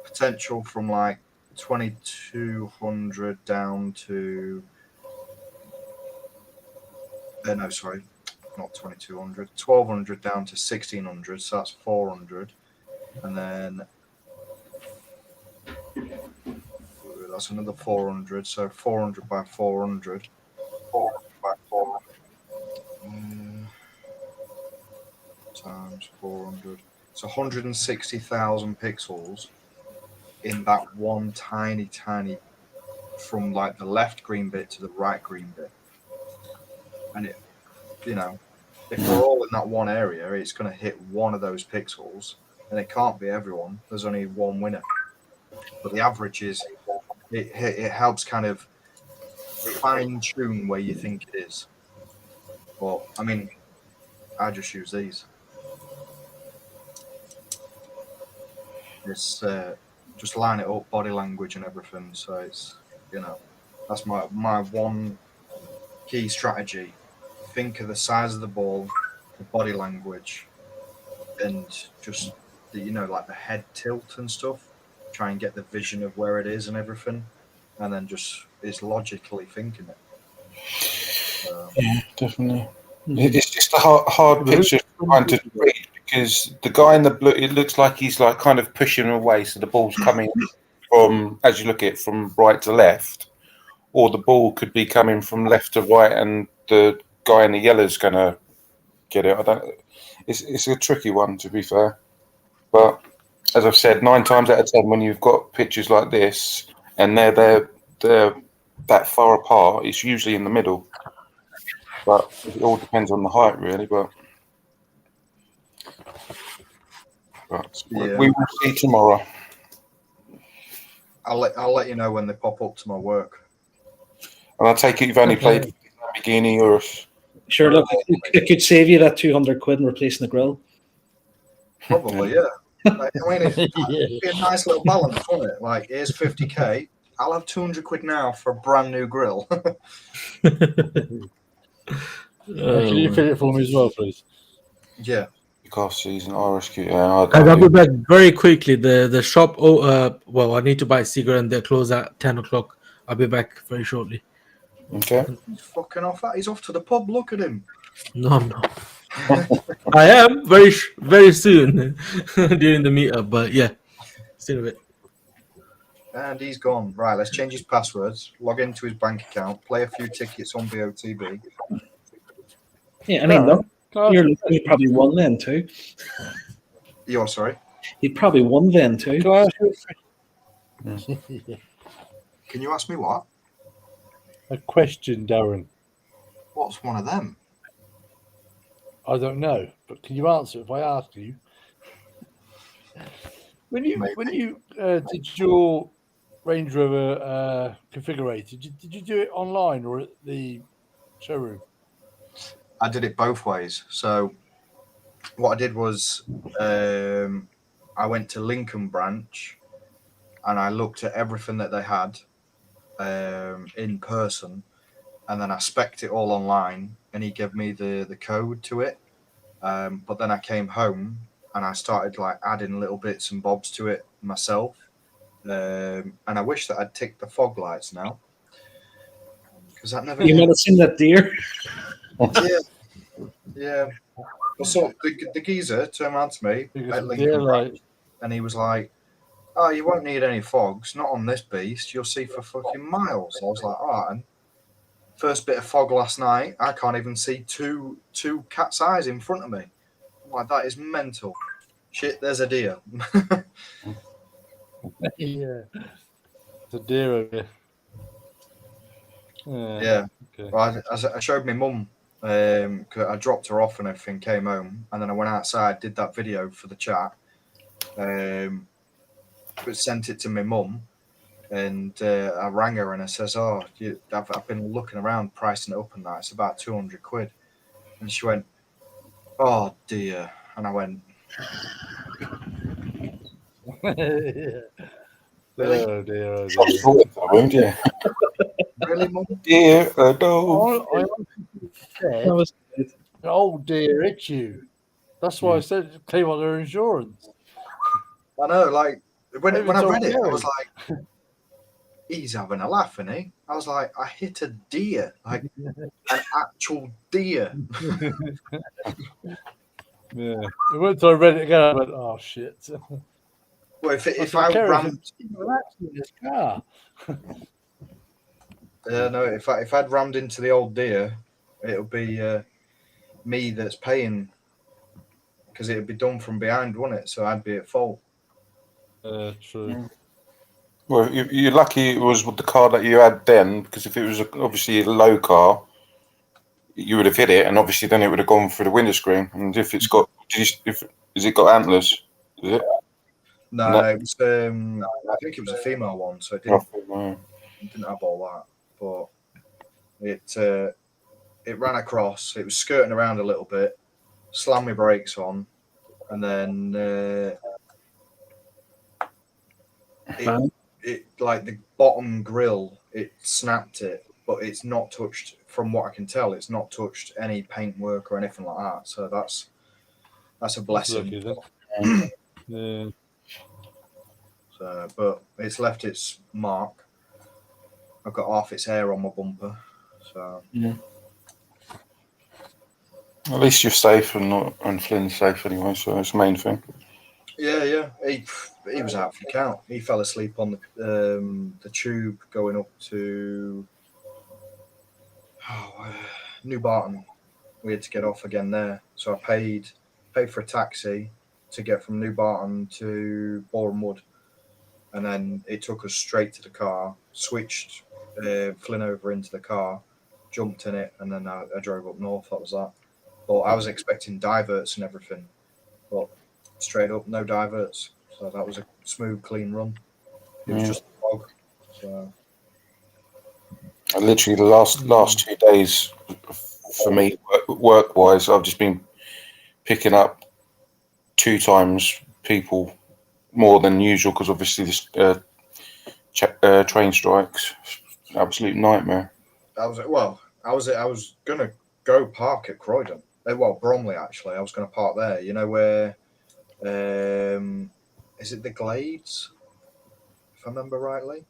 potential from like 2,200 down to no, sorry, not 2,200, 1,200 down to 1,600, so that's 400, and then that's another 400, so 400 by 400, 400 by 400, times 400, so 160,000 pixels in that one tiny, from like the left green bit to the right green bit. And it, you know, if we're all in that one area, it's going to hit one of those pixels, and it can't be everyone. There's only one winner. But the average is, it helps kind of fine tune where you think it is. But I mean, I just use these. It's just line it up, body language and everything. So it's, you know, that's my one key strategy. Think of the size of the ball, the body language, and just the, you know, like the head tilt and stuff. Try and get the vision of where it is and everything, and then just is logically thinking it. Yeah, definitely. It's just a hard picture trying to read, because the guy in the blue, it looks like he's like kind of pushing away, so the ball's coming from, as you look at it, from right to left, or the ball could be coming from left to right, and the guy in the yellow is going to get it. I don't. It's a tricky one, to be fair. But as I've said, 9 times out of 10, when you've got pitches like this and they're that far apart, it's usually in the middle. But it all depends on the height, really. But Yeah. we will see tomorrow. I'll let you know when they pop up to my work. And I take it you've only played Lamborghini or Sure, look, it could save you that 200 quid in replacing the grill. Probably, yeah. Like, I mean, it'd be a nice little balance, wouldn't it? Like, here's 50k. I'll have 200 quid now for a brand new grill. Can you fit it for me as well, please? Yeah. Calf season RSQ. Yeah, And I'll be back very quickly. The shop. Well, I need to buy a cigarette, and they're closed at 10 o'clock. I'll be back very shortly. Okay. He's fucking off that. He's off to the pub. Look at him. No, I'm not. I am very soon during the meetup, but yeah, still a bit. And he's gone. Right, let's change his passwords, log into his bank account, play a few tickets on BOTB. Yeah, I mean, look, he probably won then too. You're sorry? He probably won then too. Can I ask you Can you ask me what? a question, Darren? What's one of them? I don't know, but can you answer if I ask you? When you did your Range Rover configurator, did you do it online or at the showroom? I did it both ways. So what I did was I went to Lincoln branch and I looked at everything that they had in person, and then I spec'd it all online, and he gave me the code to it. But then I came home and I started like adding little bits and bobs to it myself. And I wish that I'd ticked the fog lights now, because that never. You might have seen that deer. Yeah. Well, so the geezer turned around to me at Lincoln branch, and he was like, "Oh, you won't need any fogs, not on this beast. You'll see for fucking miles." I was like, "All right." And first bit of fog last night, I can't even see two cat's eyes in front of me. I'm like, that is mental. Shit, there's a deer. Yeah, it's a deer over here. Yeah. Okay. Well, I showed my mum. Cause I dropped her off and everything, came home, and then I went outside, did that video for the chat, but sent it to my mum, and I rang her and I says, "Oh, I've been looking around, pricing it up, and that it's about 200 quid," and she went, "Oh dear," and I went, "Really? Oh dear, oh Shot dear. short of the wound, yeah. Really, mum?" Dear, no. I said, That was good. oh dear, it's you. That's why I said claim on their insurance. I know, like when Maybe I it's read it, I okay. was like, "He's having a laugh, isn't he?" I was like, "I hit a deer, like an actual deer." Yeah. Once I read it again, I went, oh shit. Well, if I I said, rammed, relaxing in this car. no, if I'd rammed into the old deer, it'll be me that's paying, because it'd be done from behind, wouldn't it? So I'd be at fault. True. Well, you're lucky it was with the car that you had then, because if it was obviously a low car, you would have hit it, and obviously then it would have gone through the windscreen. And if it's got, has it got antlers? Is it? No, it was. I think it was a female one, so it didn't have all that. But it ran across. It was skirting around a little bit, slammed my brakes on, and then it like the bottom grill, it snapped it, but it's not touched. From what I can tell, it's not touched any paintwork or anything like that. So that's a blessing. Lucky, yeah. So, but it's left its mark. I've got half its hair on my bumper. So Yeah. At least you're safe, and Flynn's safe anyway, so it's the main thing. yeah. He was out for the count. He fell asleep on the tube going up to New Barton. We had to get off again there, so I paid for a taxi to get from New Barton to Boreham Wood, and then it took us straight to the car. Switched Flynn over into the car, jumped in it, and then I drove up north. That was that. But I was expecting diverts and everything, but straight up no diverts. So that was a smooth, clean run. It was just a fog. So literally the last 2 days for me, work wise, I've just been picking up 2 times people more than usual because obviously this train strikes. Absolute nightmare. I was gonna go park at Croydon. Bromley actually. I was gonna park there. You know where? Is it the Glades? If I remember rightly.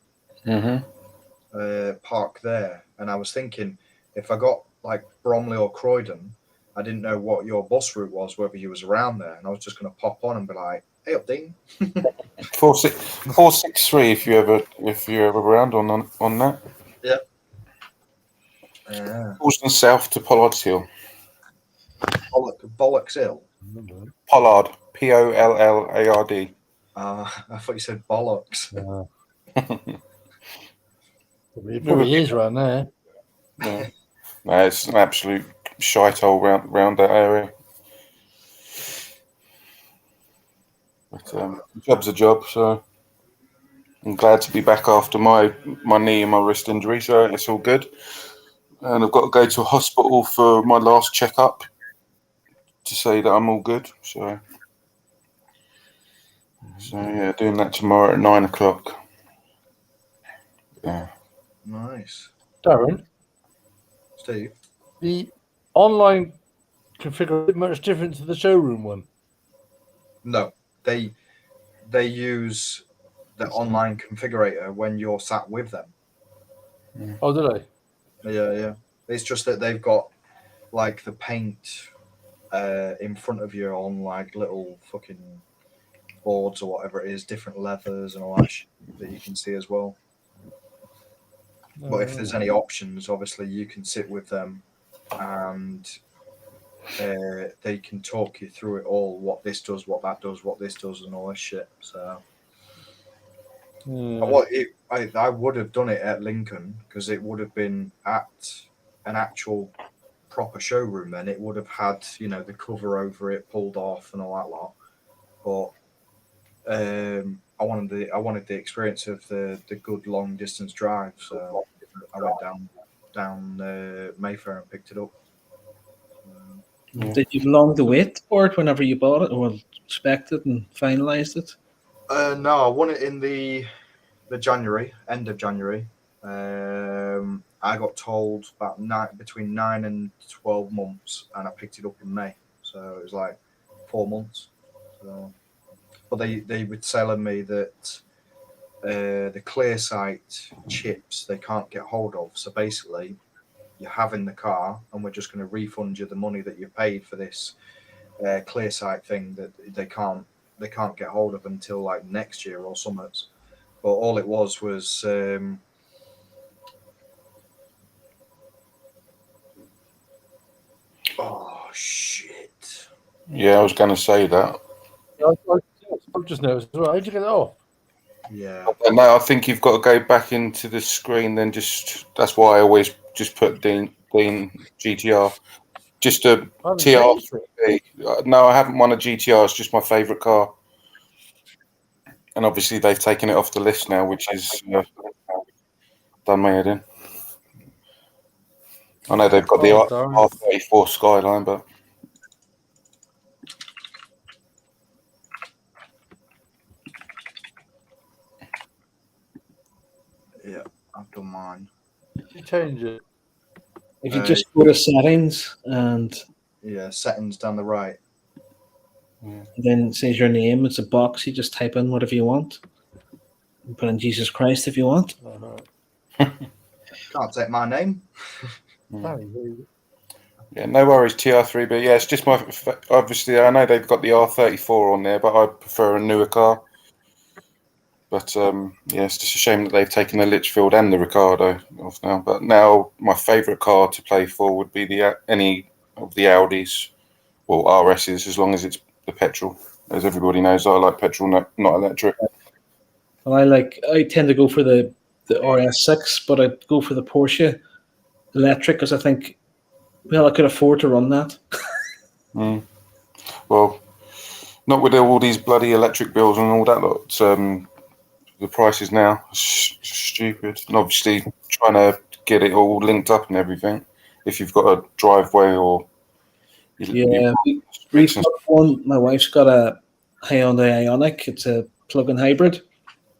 Park there, and I was thinking if I got like Bromley or Croydon, I didn't know what your bus route was, whether you was around there, and I was just going to pop on and be like, "Hey, up, Dean." 463 if you're ever around on that. Yeah. Dalston South to Pollard's Hill. Bollocks Hill. Pollard, Pollard. I thought you said bollocks. It probably is around there. Yeah. No, it's an absolute shithole round that area. But job's a job, so I'm glad to be back after my knee and my wrist injury, so it's all good. And I've got to go to a hospital for my last checkup to say that I'm all good. So yeah, doing that tomorrow at 9 o'clock. Yeah. Nice. Darren, Steve, the online configuration much different to the showroom one? no, they use the online configurator when you're sat with them. Oh, did Yeah. It's just that they've got like the paint in front of you on like little fucking boards or whatever it is, different leathers and all that shit that you can see as well. But if there's any options, obviously you can sit with them and they can talk you through it all, what this does, what that does, what this does, and all this shit. So I would have done it at Lincoln because it would have been at an actual proper showroom. Then it would have had, you know, the cover over it pulled off and all that lot. But I wanted the experience of the good long distance drive. So I went down Mayfair and picked it up. Did you belong to wait for it whenever you bought it, or inspected it and finalised it? No, I won it in the end of January. I got told about between 9 and 12 months, and I picked it up in May. So it was like 4 months. So, but they were telling me that the clear sight chips they can't get hold of. So basically, you have in the car, and we're just going to refund you the money that you paid for this clear sight thing that they can't get hold of until like next year or something. But all it was oh shit. Yeah, I was going to say that. I just noticed. How'd you get it off? Yeah. No, I think you've got to go back into the screen. Then that's why I always just put Dean GTR. Just a TR3B. No, I haven't won a GTR. It's just my favourite car. And obviously they've taken it off the list now, which is done my head in. I know they've got the R34 Skyline, but Yeah, I've done mine. You change it. If you just go to settings and settings down the right. then it says your name, it's a box, you just type in whatever you want. You put in Jesus Christ if you want. Can't take my name. yeah, no worries, TR3. But yeah, it's just obviously I know they've got the R34 on there, but I prefer a newer car. But yeah, it's just a shame that they've taken the Litchfield and the Ricardo off now. But now my favourite car to play for would be any of the Audis or RSs, as long as it's the petrol. As everybody knows, I like petrol, not electric. Well, I tend to go for the RS6, but I'd go for the Porsche electric because I think, well, I could afford to run that. Well, not with all these bloody electric bills and all that lot. The prices now are stupid, and obviously trying to get it all linked up and everything. If you've got a driveway or we've got one. My wife's got a Hyundai Ioniq. It's a plug-in hybrid.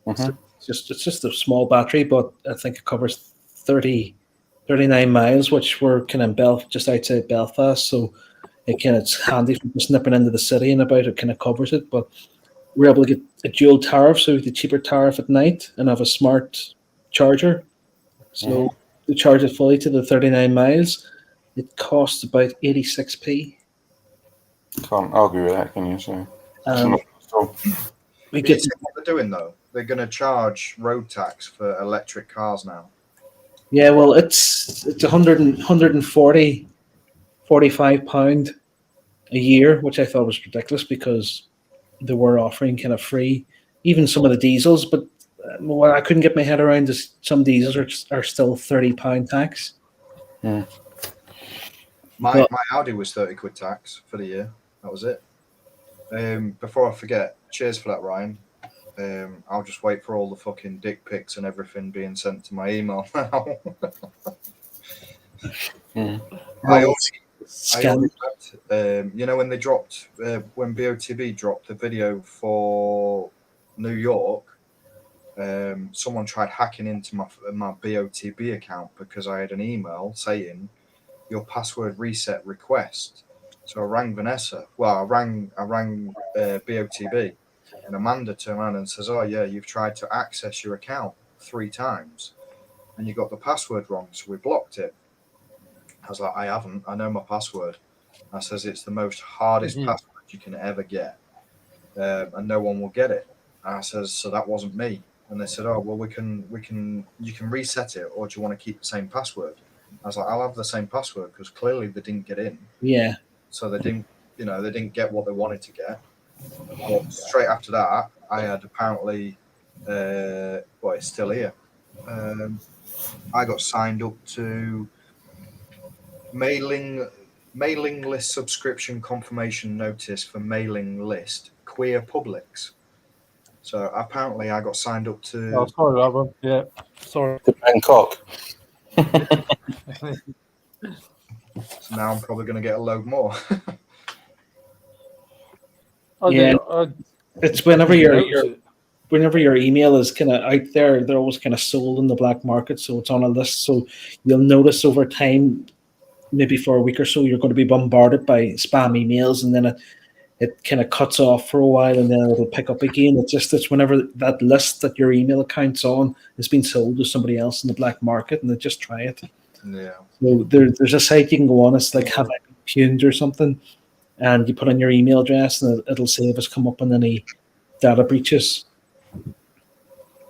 Mhm. It's just a small battery, but I think it covers 39 miles, which we're kind of just outside Belfast, so it's handy for just nipping into the city and about. It kind of covers it, but we're able to get a dual tariff, so the cheaper tariff at night, and have a smart charger. So to charge it fully to the 39 miles, it costs about 86p. Can't argue with that, can you? So we But get you see what they're doing though. They're going to charge road tax for electric cars now. yeah. Well, it's 140, 45 pound a year, which I thought was ridiculous because they were offering kind of free, even some of the diesels. But what I couldn't get my head around is some diesels are still £30 tax. My Audi was 30 quid tax for the year. That was it. Before I forget, cheers for that, Ryan. I'll just wait for all the fucking dick pics and everything being sent to my email now. I already you know, when they dropped, when BOTB dropped the video for New York, someone tried hacking into my BOTB account because I had an email saying your password reset request. So I rang Vanessa. Well, I rang BOTB, and Amanda turned around and says, "Oh yeah, you've tried to access your account 3 times, and you got the password wrong, so we blocked it." I was like, "I haven't. I know my password." I says, "It's the most hardest password you can ever get, and no one will get it." And I says, "So that wasn't me." And they said, "Oh well, you can reset it, or do you want to keep the same password?" I was like, "I'll have the same password because clearly they didn't get in." Yeah. So they didn't get what they wanted to get. But straight after that, I had apparently, it's still here. I got signed up to mailing list subscription confirmation notice for mailing list queer publics. So apparently I got signed up to. Oh, sorry, that one. Yeah, sorry. To Bangkok. So now I'm probably going to get a load more. It's whenever your email is kind of out there, they're always kind of sold in the black market, so it's on a list. So you'll notice over time, maybe for a week or so, you're going to be bombarded by spam emails, and then it kind of cuts off for a while, and then it'll pick up again. It's whenever that list that your email account's on is being sold to somebody else in the black market, and they just try it. Yeah. So there's a site you can go on. It's like Have I Been Tuned or something, and you put in your email address, and it'll say if it's come up on any data breaches.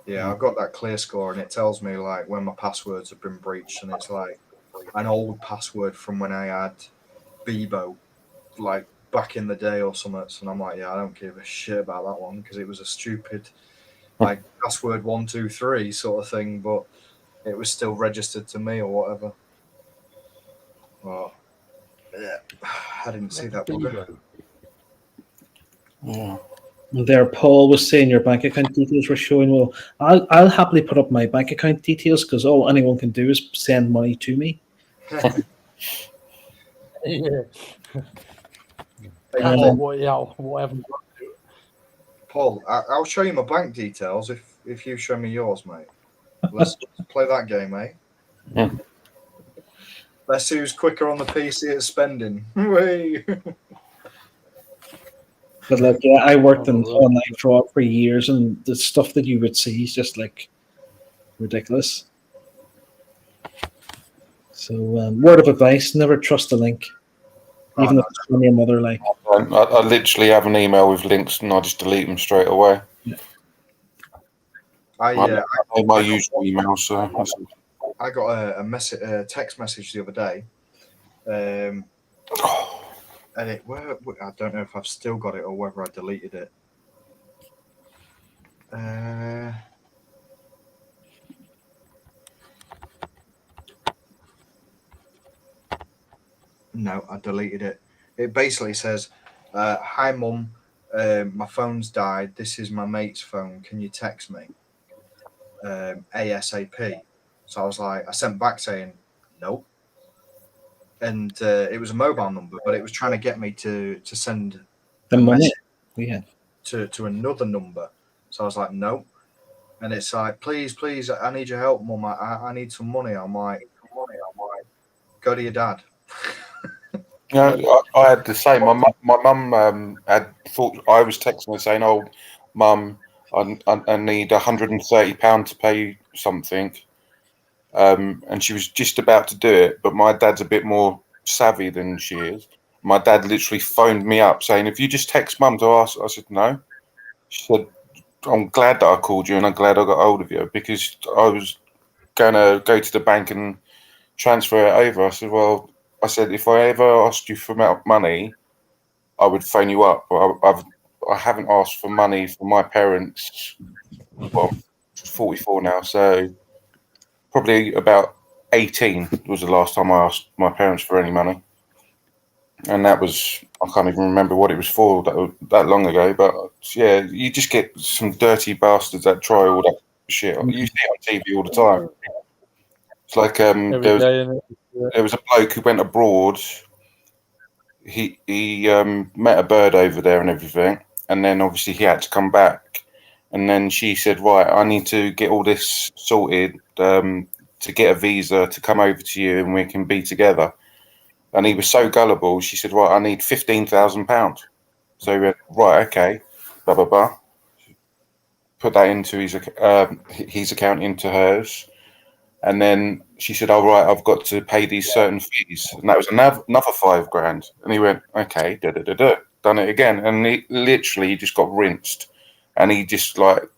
Yeah, I've got that clear score, and it tells me like when my passwords have been breached, and it's like an old password from when I had Bebo, like back in the day or something. And I'm like, yeah, I don't give a shit about that one because it was a stupid like password 123 sort of thing, but it was still registered to me or whatever. Well, yeah, I didn't see that one. Yeah. There, Paul was saying your bank account details were showing. Well, I'll happily put up my bank account details because all anyone can do is send money to me. Yeah. Whatever. Paul, I'll show you my bank details if you show me yours, mate. Let's play that game, mate. Yeah. Let's see who's quicker on the PC at spending. Way. But like, yeah, I worked in online fraud for years, and the stuff that you would see is just like ridiculous. So, word of advice: never trust a link, even if it's from your mother. Like, I literally have an email with links, and I just delete them straight away. Yeah. I my usual email, so I got a text message the other day, and I don't know if I've still got it or whether I deleted it. No, I deleted it. It basically says, "Hi, Mum. My phone's died. This is my mate's phone. Can you text me ASAP?" So I was like, I sent back saying, "Nope." And it was a mobile number, but it was trying to get me to send The a money. message to another number. So I was like, "Nope." And it's like, please, I need your help, Mum. I need some money. I'm like, go to your dad. Yeah, I had the same. My mum had thought I was texting her saying, "Oh, Mum, I need £130 to pay something," and she was just about to do it. But my dad's a bit more savvy than she is. My dad literally phoned me up saying, "If you just text Mum to ask," I said, "No." She said, "I'm glad that I called you, and I'm glad I got hold of you because I was going to go to the bank and transfer it over." I said, "Well," I said, "if I ever asked you for money, I would phone you up. I haven't asked for money from my parents. Well, I'm 44 now, so probably about 18 was the last time I asked my parents for any money, and that was, I can't even remember what it was for that long ago. But yeah, you just get some dirty bastards that try all that shit. You see it on TV all the time. It's like there was a bloke who went abroad. He met a bird over there and everything, and then obviously he had to come back, and then she said, "Right, I need to get all this sorted to get a visa to come over to you and we can be together." And he was so gullible. She said, "Right, I need £15,000." So he went, "Right, okay, blah blah blah." Put that into his account into hers. And then she said, "Oh, right, I've got to pay these certain fees." And that was another £5,000. And he went, "Okay, done it again." And he literally just got rinsed. And he just like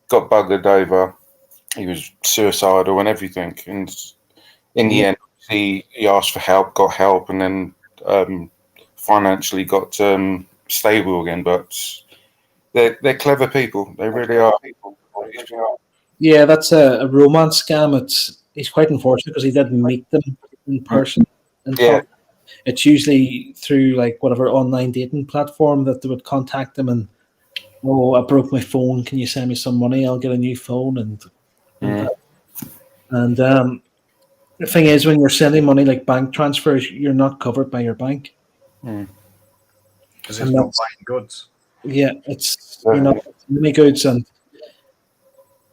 got buggered over. He was suicidal and everything. And in the end, he asked for help, got help, and then financially got stable again. But they're clever people. They really are. Yeah, that's a romance scam. It's quite unfortunate because he didn't meet them in person. Yeah. It's usually through like whatever online dating platform that they would contact them and, "Oh, I broke my phone. Can you send me some money? I'll get a new phone." And the thing is, when you're sending money like bank transfers, you're not covered by your bank. Because it's not buying goods. Yeah, you're not buying any goods. And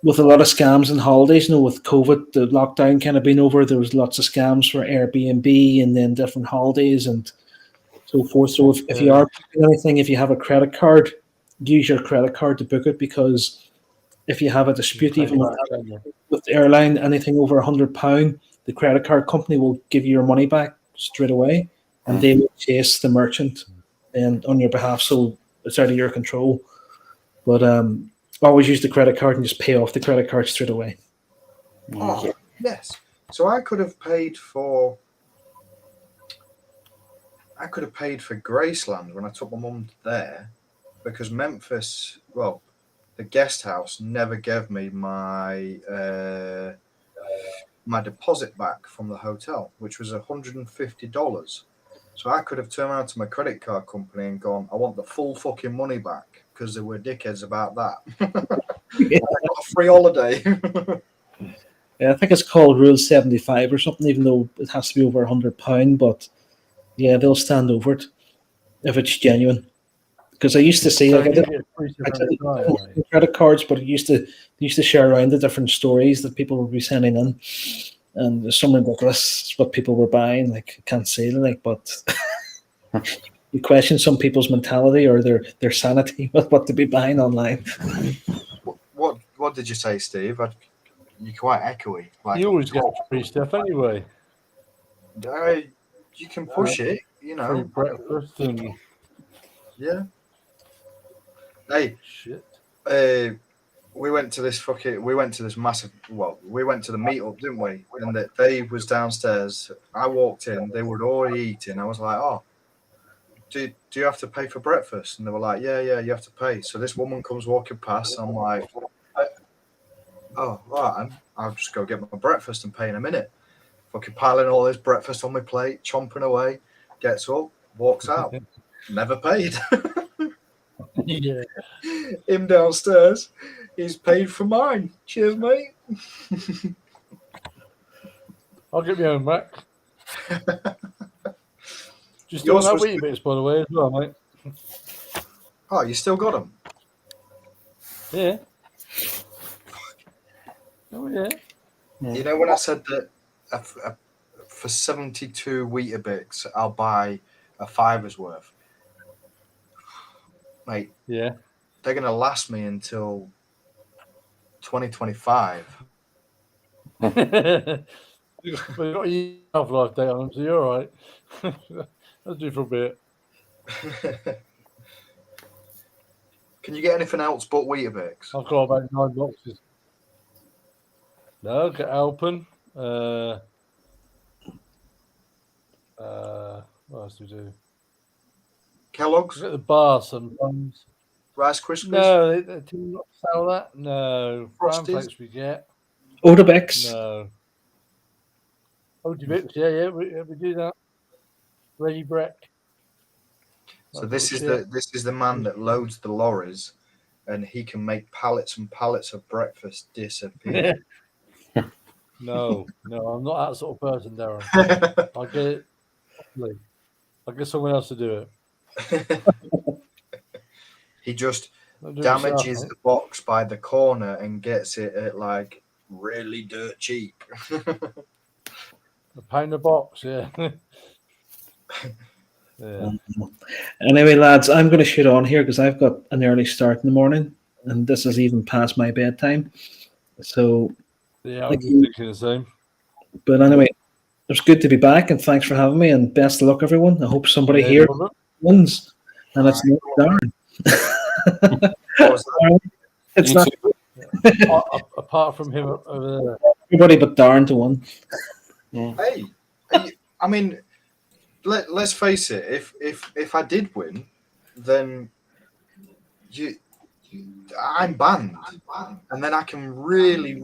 with a lot of scams and holidays, with COVID, the lockdown kind of been over, there was lots of scams for Airbnb and then different holidays and so forth. So if you are booking anything, if you have a credit card, use your credit card to book it, because if you have a dispute even with the airline, anything over £100, the credit card company will give you your money back straight away, and they will chase the merchant and on your behalf, so it's out of your control. But always use the credit card and just pay off the credit card straight away. Oh, yes. So I could have paid for Graceland when I took my mum there, because Memphis, well, the guest house never gave me my my deposit back from the hotel, which was $150. So I could have turned around to my credit card company and gone, "I want the full fucking money back," because they were dickheads about that. I got a free holiday. Yeah, I think it's called Rule 75 or something, even though it has to be over £100. But yeah, they'll stand over it if it's genuine. Because I used to see, like, I didn't credit cards, but they used to share around the different stories that people would be sending in, and there's some ridiculous what people were buying. Like, I can't say it, like, but you question some people's mentality or their sanity with what to be buying online. What did you say, Steve? You're quite echoey. Like, you always get free stuff anyway. You can push it, Free breakfast and yeah. Hey, shit. we went to this massive. Well, we went to the meetup, didn't we? And that Dave was downstairs. I walked in. They were already eating. I was like, "Oh, do you have to pay for breakfast?" And they were like, "Yeah, you have to pay." So this woman comes walking past. I'm like, "Oh, all right, I'll just go get my breakfast and pay in a minute." Fucking piling all this breakfast on my plate, chomping away. Gets up, walks out. Never paid. Yeah. Him downstairs. He's paid for mine. Cheers, mate. I'll get my own back. Just Yours doing that was- wheat bits, by the way, as well, mate. Oh, you still got them? Yeah. Oh, yeah. You know when I said that for 72 Weetabix, I'll buy a $5's worth? Mate, Yeah. they're going to last me until 2025. But you've got a half-life date on them, so you're all right. Let's do for a bit. Can you get anything else but Weetabix? I've got about 9 boxes. No, get Alpen. What else do we do? Kellogg's? Get the bar sometimes. Rice Krispies? No, they do not sell that. No. Brown Frosties? flakes we get. Odabex. No. OTB, yeah, we do that. Ready Breck. So this is the man that loads the lorries, and he can make pallets and pallets of breakfast disappear. No, I'm not that sort of person, Darren. I'll get it. I'll get someone else to do it. He just I'll do it damages myself, the box by the corner and gets it at like really dirt cheap. A pound a box, yeah. Yeah. Anyway, lads, I'm going to shoot on here because I've got an early start in the morning, and this is even past my bedtime. So, Yeah, I'm Thank just you. thinking the same. but anyway, it's good to be back, and thanks for having me, and best of luck, everyone. I hope somebody Yeah, here no wins, and it's not Darren. What was that? It's You not problem. Apart from him over there. everybody but Darren to win. Hey, I mean, let's face it. If I did win, then I'm banned, and then I can really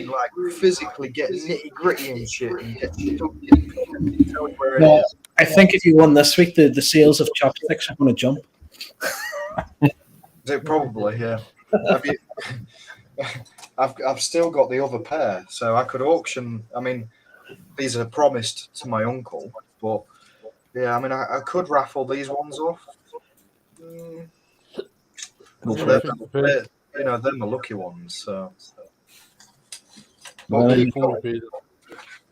like physically get nitty gritty and shit and get stuck in, tell you where it No, is. I think if you won this week, the sales of chopsticks are going to jump. Probably, yeah. Have you- I've still got the other pair, so I could auction. I mean, these are promised to my uncle, but yeah, I mean, I could raffle these ones off. They're, they're my lucky ones. So Well, keep Four going. Peter.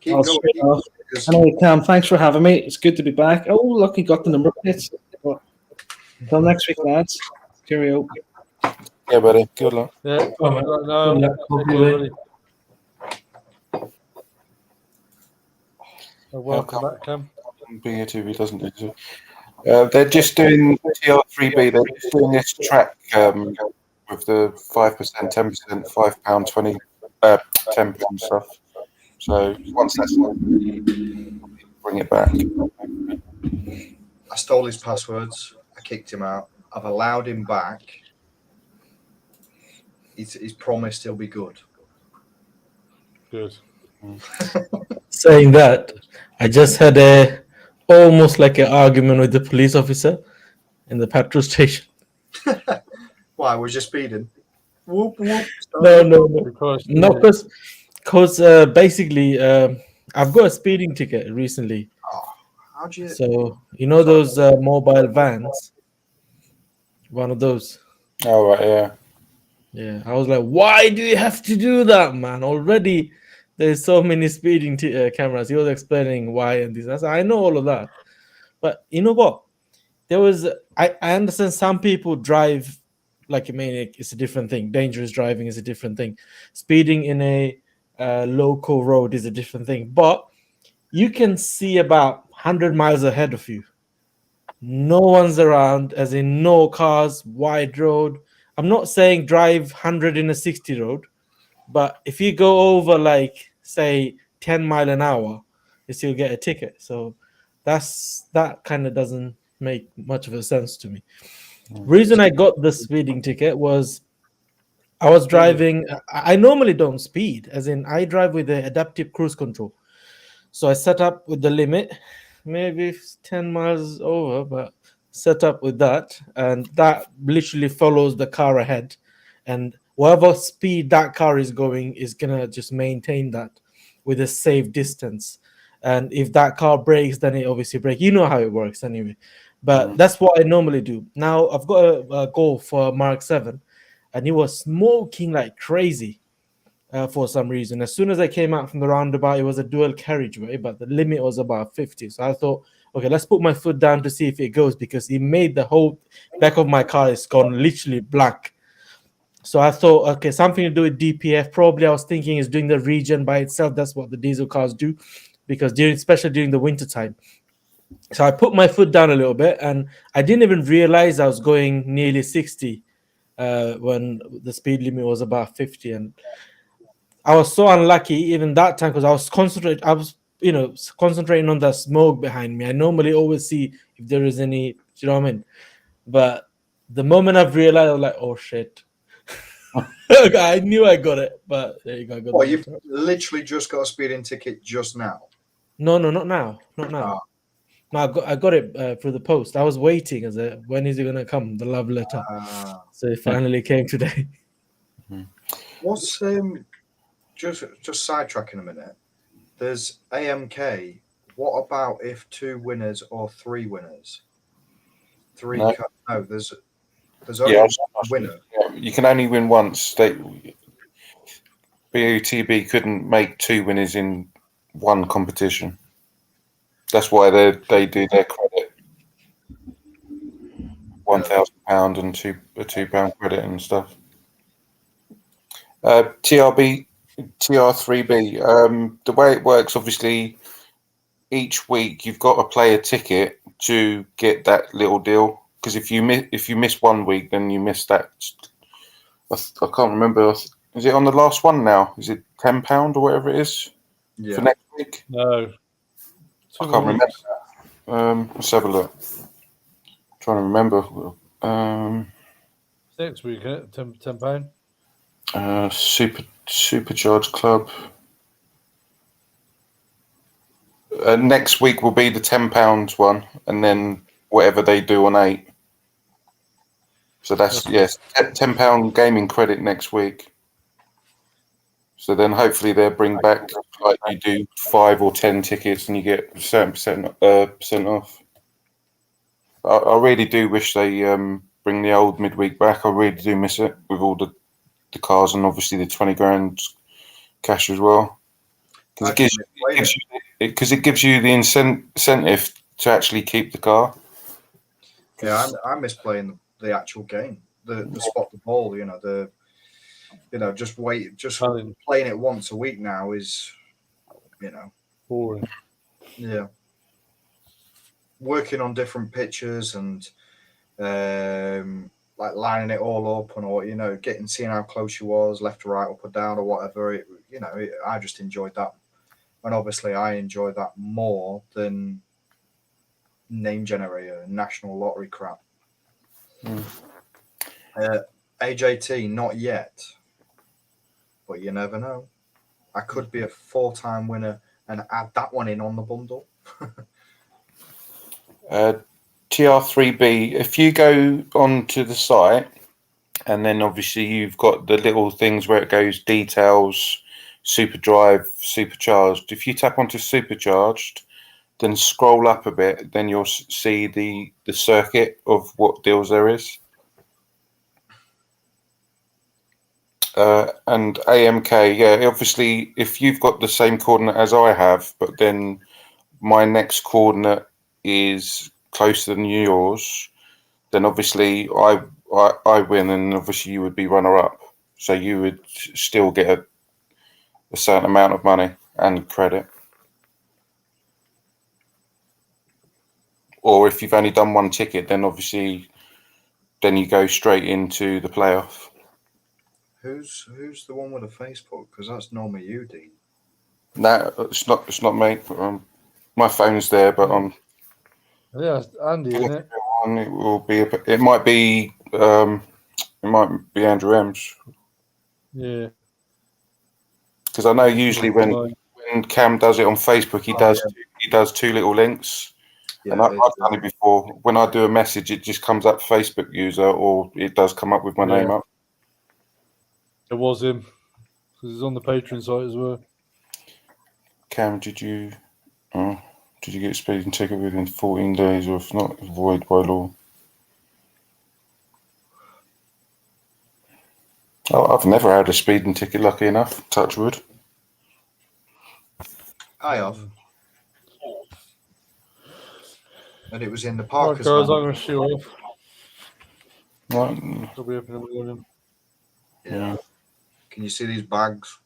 Keep I'll going, straight off. because Anyway, Cam, thanks for having me. It's good to be back. Oh, look, you got the number plates. Well, until next week, lads. Cheerio. Yeah, buddy. Good luck. Yeah, All right. no, Good luck, take hopefully. care, everybody. Welcome back, Cam. BOTB doesn't do so. They're just doing TR3B. They're just doing this track with the 5%, 10%, £5, 20, £10 stuff. So once that's done, bring it back. I stole his passwords. I kicked him out. I've allowed him back. He's promised he'll be good. Good. Saying that, I just had almost like an argument with the police officer in the petrol station. Why? Was you speeding? Whoop whoop. No. Because No, because basically, I've got a speeding ticket recently. Oh, how'd you? So, you know those mobile vans? One of those. Oh, right, yeah. Yeah, I was like, why do you have to do that, man? Already there's so many speeding cameras. He was explaining why and this. I said, I know all of that. But you know what? I understand some people drive like a maniac. It's a different thing. Dangerous driving is a different thing. Speeding in a local road is a different thing. But you can see about 100 miles ahead of you. No one's around, as in no cars, wide road. I'm not saying drive 100 in a 60 road, but if you go over like say 10 mile an hour, you still get a ticket. So that kind of doesn't make much of a sense to me. Reason I got the speeding ticket was I was driving. I normally don't speed, as in I drive with the adaptive cruise control. So I set up with the limit, maybe 10 miles over, but set up with that, and that literally follows the car ahead, and whatever speed that car is going is gonna just maintain that with a safe distance. And if that car breaks, then it obviously breaks. You know how it works anyway. But that's what I normally do. Now I've got a goal for Mark 7, and he was smoking like crazy for some reason. As soon as I came out from the roundabout, it was a dual carriageway, but the limit was about 50. So I thought, okay, let's put my foot down to see if it goes, because he made the whole back of my car is gone literally black. So I thought, okay, something to do with DPF. Probably I was thinking is doing the regen by itself. That's what the diesel cars do, because especially during the winter time. So I put my foot down a little bit, and I didn't even realize I was going nearly 60 when the speed limit was about 50. And I was so unlucky even that time, because I was concentrating on the smoke behind me. I normally always see if there is any, you know what I mean? But the moment I've realized, I was like, oh shit. I knew I got it, but there you go. Well, you've literally just got a speeding ticket just now. No, not now. Not now. No, I got it through the post. I was waiting when is it gonna come? The love letter. So it finally came today. What's just sidetracking a minute? There's AMK. What about if 2 winners or 3 winners? No, there's only one winner. Yeah, you can only win once. BOTB couldn't make 2 winners in one competition. That's why they do their credit. £1,000 and a £2 credit and stuff. TR3B. The way it works, obviously, each week you've got to play a ticket to get that little deal. Because if you miss 1 week, then you miss that. I can't remember. Is it on the last one now? Is it £10 or whatever it is for next week? No, I can't remember. Let's have a look. I'm trying to remember. next week, isn't it? £10. Supercharged Club. Next week will be the £10 one, and then whatever they do on 8. So that's £10 gaming credit next week. So then hopefully they'll bring back, like you do 5 or 10 tickets and you get a certain percent off. I really do wish they bring the old midweek back. I really do miss it, with all the cars and obviously the 20 grand cash as well. Because it gives you the incentive to actually keep the car. Yeah, I miss playing the actual game, the spot the ball. Just playing it once a week now is, boring. Yeah, working on different pitches and like lining it all up and seeing how close you was, left to right, up or down or whatever. I just enjoyed that, and obviously I enjoy that more than name generator, national lottery crap. AJT, not yet, but you never know. I could be a 4-time winner and add that one in on the bundle. TR3B, if you go onto the site, and then obviously you've got the little things where it goes details, super drive, supercharged. If you tap onto supercharged, then scroll up a bit, then you'll see the circuit of what deals there is. And AMK, yeah, obviously, if you've got the same coordinate as I have, but then my next coordinate is closer than yours, then obviously I win, and obviously you would be runner-up. So you would still get a certain amount of money and credit. Or if you've only done 1 ticket, then obviously then you go straight into the playoff. Who's the one with a Facebook? Because that's normally you, Dean. No, it's not me. My phone's there, but Yeah, it's Andy, isn't it? it will be. It might be Andrew Ems. Yeah. Because I know usually when Cam does it on Facebook, he does two little links. Yeah, and I've done it before. When I do a message, it just comes up Facebook user, or it does come up with my name up. It was him. Because he's on the Patreon site as well. Cam, did you get a speeding ticket within 14 days, or if not, void by law? Oh, I've never had a speeding ticket, lucky enough. Touch wood. I have. And it was in the Right, park. guys, I'm going to shoot off. Right. I'll be up in the morning. Yeah. Can you see these bags?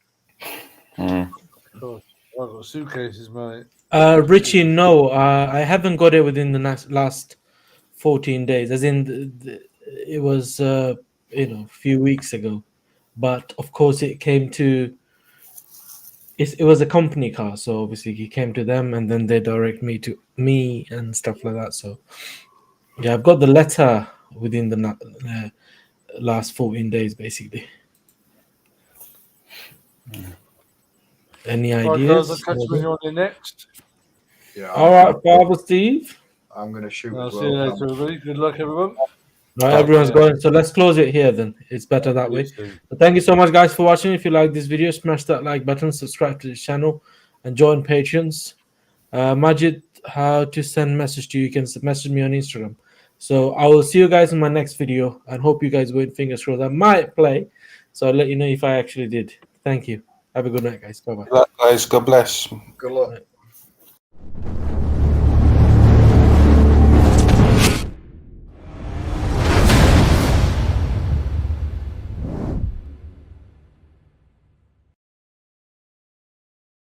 Mm. God, I've got suitcases, mate. Richie, no, I haven't got it within the last 14 days. As in, it was a few weeks ago. But of course, it came to. It was a company car, so obviously he came to them, and then they direct me to me and stuff like that. So yeah, I've got the letter within the last 14 days, basically. Any Right, ideas? guys, I'll catch you when you're on the next. Yeah. All right, Father Steve. I'm going to shoot I'll as see you well. later, everybody. Good luck, everyone. Right, everyone's going. So let's close it here then. It's better that way. So thank you so much, guys, for watching. If you like this video, smash that like button, subscribe to the channel, and join Patreons. Majid, how to send message to you? You can message me on Instagram. So I will see you guys in my next video, and hope you guys win. Fingers crossed. I might play, so I'll let you know if I actually did. Thank you. Have a good night, guys. Bye bye. Guys, God bless. Good luck.